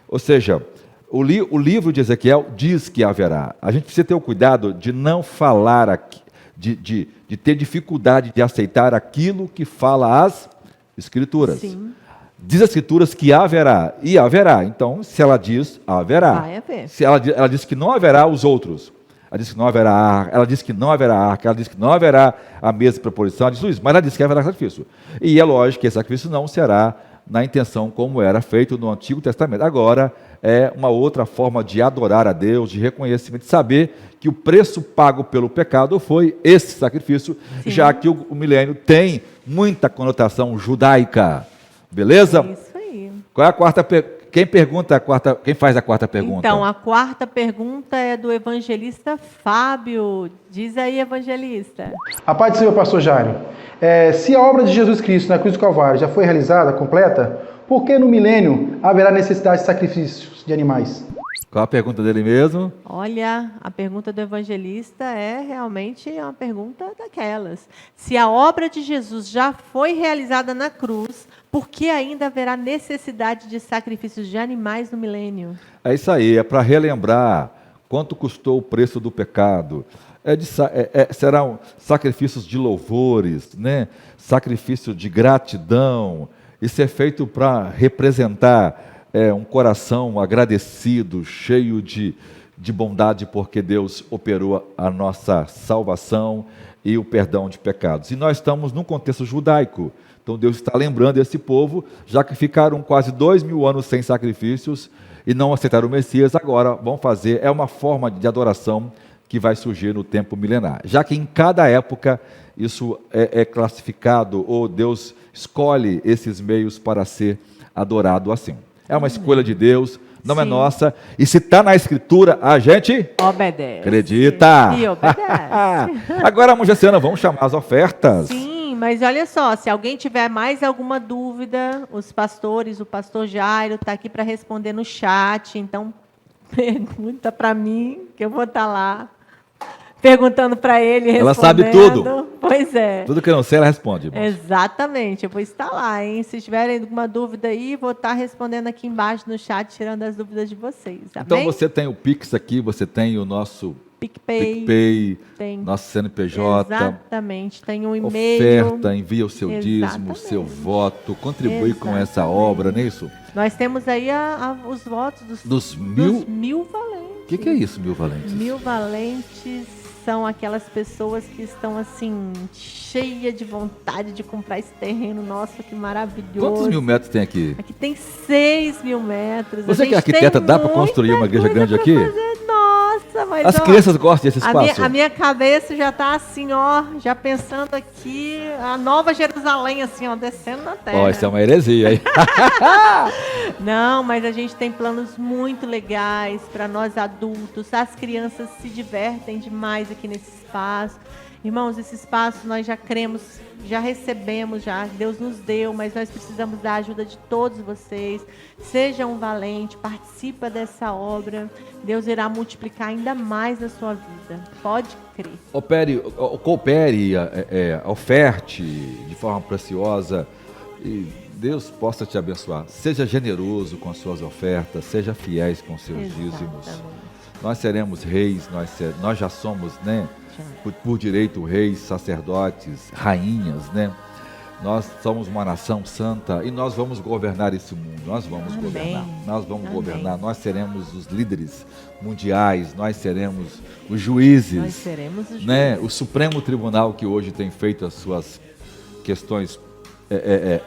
Ou seja, o livro de Ezequiel diz que haverá. A gente precisa ter o cuidado de não falar aqui, de ter dificuldade de aceitar aquilo que fala as Escrituras. Sim. Diz as Escrituras que haverá, e haverá. Então, se ela diz, haverá. Vai haver. Se ela diz que não haverá os outros. Ela diz que não haverá arca, ela diz que não haverá arca, ela diz que não haverá a mesa de proposição, ela diz isso, mas ela diz que haverá sacrifício. E é lógico que esse sacrifício não será na intenção como era feito no Antigo Testamento. Agora, é uma outra forma de adorar a Deus, de reconhecimento, de saber que o preço pago pelo pecado foi esse sacrifício, Sim. já que o milênio tem muita conotação judaica. Beleza? É isso aí. Qual é a quarta pergunta? Quem faz a quarta pergunta? Então, a quarta pergunta é do evangelista Fábio. Diz aí, evangelista. A paz do Senhor, pastor Jairo. Se a obra de Jesus Cristo na cruz do Calvário já foi realizada, completa, por que no milênio haverá necessidade de sacrifícios de animais? Qual a pergunta dele mesmo? Olha, a pergunta do evangelista é realmente uma pergunta daquelas. Se a obra de Jesus já foi realizada na cruz, por que ainda haverá necessidade de sacrifícios de animais no milênio? É isso aí, é para relembrar quanto custou o preço do pecado. Serão sacrifícios de louvores, né? Sacrifício de gratidão. Isso é feito para representar um coração agradecido, cheio de bondade, porque Deus operou a nossa salvação e o perdão de pecados. E nós estamos num contexto judaico. Então Deus está lembrando esse povo, já que ficaram quase 2000 anos sem sacrifícios e não aceitaram o Messias, agora vão fazer, é uma forma de adoração que vai surgir no tempo milenar. Já que em cada época isso é classificado, ou Deus escolhe esses meios para ser adorado assim. É uma escolha de Deus, não é Sim. nossa. E se está na Escritura, a gente Obedece. acredita. E obedece. Agora, Mujeciana, vamos chamar as ofertas. Sim, mas olha só, se alguém tiver mais alguma dúvida, os pastores, o pastor Jairo está aqui para responder no chat, então pergunta para mim, que eu vou estar lá perguntando para ele, respondendo. Ela sabe tudo. Pois é. Tudo que eu não sei, ela responde. Irmãos. Exatamente, eu vou estar lá, hein? Se tiverem alguma dúvida aí, vou estar respondendo aqui embaixo no chat, tirando as dúvidas de vocês. Amém? Então você tem o Pix aqui, você tem o nosso PicPay, tem. nosso CNPJ. Exatamente, tem um e-mail. Oferta, envia o seu dízimo, o seu Exatamente. voto, contribui com essa Exatamente. obra, não é isso? Nós temos aí os votos Dos mil. dos 1000 valentes. O que é isso, 1000 valentes? 1000 valentes são aquelas pessoas que estão assim, cheias de vontade de comprar esse terreno. Nossa, que maravilhoso. Quantos 1000 metros tem aqui? Aqui tem 6.000 metros. Você A que é gente tem arquiteta, dá para muita construir uma igreja coisa grande pra aqui? fazer. Nossa, mas As ó, crianças gostam desse espaço? a minha cabeça já está assim, ó, já pensando aqui, a Nova Jerusalém, assim, ó, descendo na terra. Ó, isso é uma heresia, hein? Não, mas a gente tem planos muito legais para nós adultos. As crianças se divertem demais aqui nesse espaço. Irmãos, esse espaço nós já cremos, já recebemos, já Deus nos deu, mas nós precisamos da ajuda de todos vocês. Seja um valente, participa dessa obra. Deus irá multiplicar ainda mais na sua vida. Pode crer. Coopere, oferte de forma preciosa e Deus possa te abençoar. Seja generoso com as suas ofertas, seja fiéis com os seus dízimos. Nós seremos reis, nós já somos, né? Por direito, reis, sacerdotes, rainhas, né? Nós somos uma nação santa e nós vamos governar esse mundo. Nós vamos governar. Nós vamos governar. Nós seremos os líderes mundiais. Nós seremos os juízes. Nós seremos os juízes. Né? O Supremo Tribunal que hoje tem feito as suas questões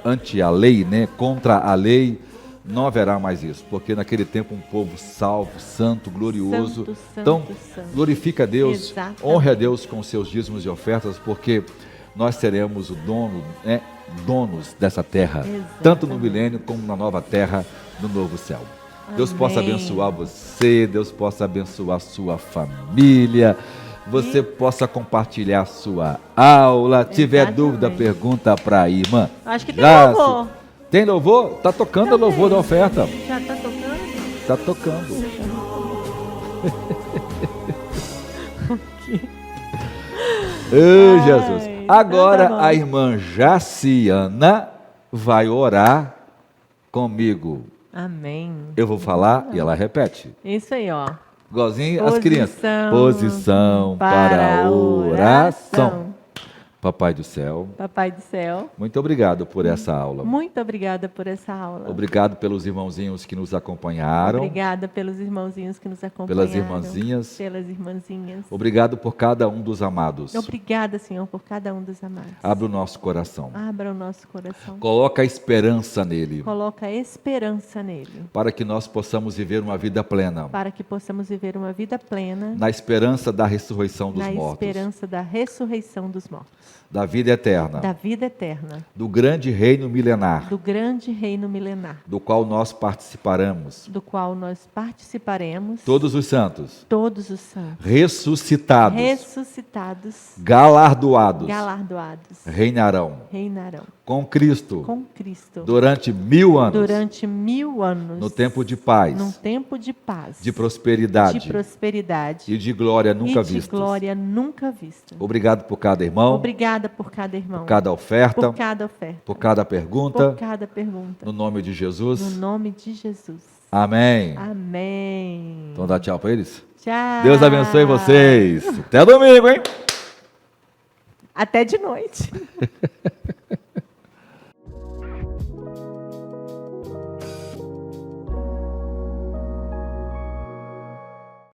ante a lei, né? Contra a lei. Não haverá mais isso, porque naquele tempo um povo salvo, santo, glorioso. Então, glorifica a Deus, Exatamente. honre a Deus com seus dízimos e ofertas, porque nós seremos o dono, né, donos dessa terra, tanto no milênio como na nova terra, no novo céu. Deus possa abençoar você, Deus possa abençoar sua família, você possa compartilhar a sua aula. Tiver dúvida, pergunta para a irmã. Acho que tem louvor. Tem louvor? Está tocando o louvor da oferta. Já está tocando? Está tocando. Ô, Jesus. Agora a irmã Jaciana vai orar comigo. Amém. Eu vou falar e ela repete. Isso aí, ó. Igualzinho as crianças. Posição Posição para a oração. Papai do céu, Papai do céu, muito obrigado por essa aula. muito obrigada por essa aula. Obrigado pelos irmãozinhos que nos acompanharam. Obrigada pelos irmãozinhos que nos acompanharam. Pelas irmãzinhas. Pelas irmãzinhas. Obrigado por cada um dos amados. Obrigada, Senhor, por cada um dos amados. Abra o nosso coração. Abra o nosso coração. Coloca a esperança nele. Coloca esperança nele. Para que nós possamos viver uma vida plena. Para que possamos viver uma vida plena. Na esperança da ressurreição dos mortos. Na esperança da ressurreição dos mortos. Da vida eterna. Da vida eterna. Do grande reino milenar. Do grande reino milenar. Do qual nós participaremos. Do qual nós participaremos. Todos os santos. Todos os santos. Ressuscitados. Ressuscitados. Galardoados. Galardoados. Reinarão. Reinarão. Com Cristo. Com Cristo. Durante 1000 anos. Durante 1000 anos. No tempo de paz. Num tempo de paz. De prosperidade. De prosperidade. E de glória nunca vistas. De glória nunca vista. Obrigado por cada irmão. Obrigada por cada irmão. Por cada oferta. Por cada oferta. Por cada pergunta. Por cada pergunta. No nome de Jesus. No nome de Jesus. Amém. Amém. Então dá tchau para eles. Tchau. Deus abençoe vocês. Até domingo, hein? Até de noite.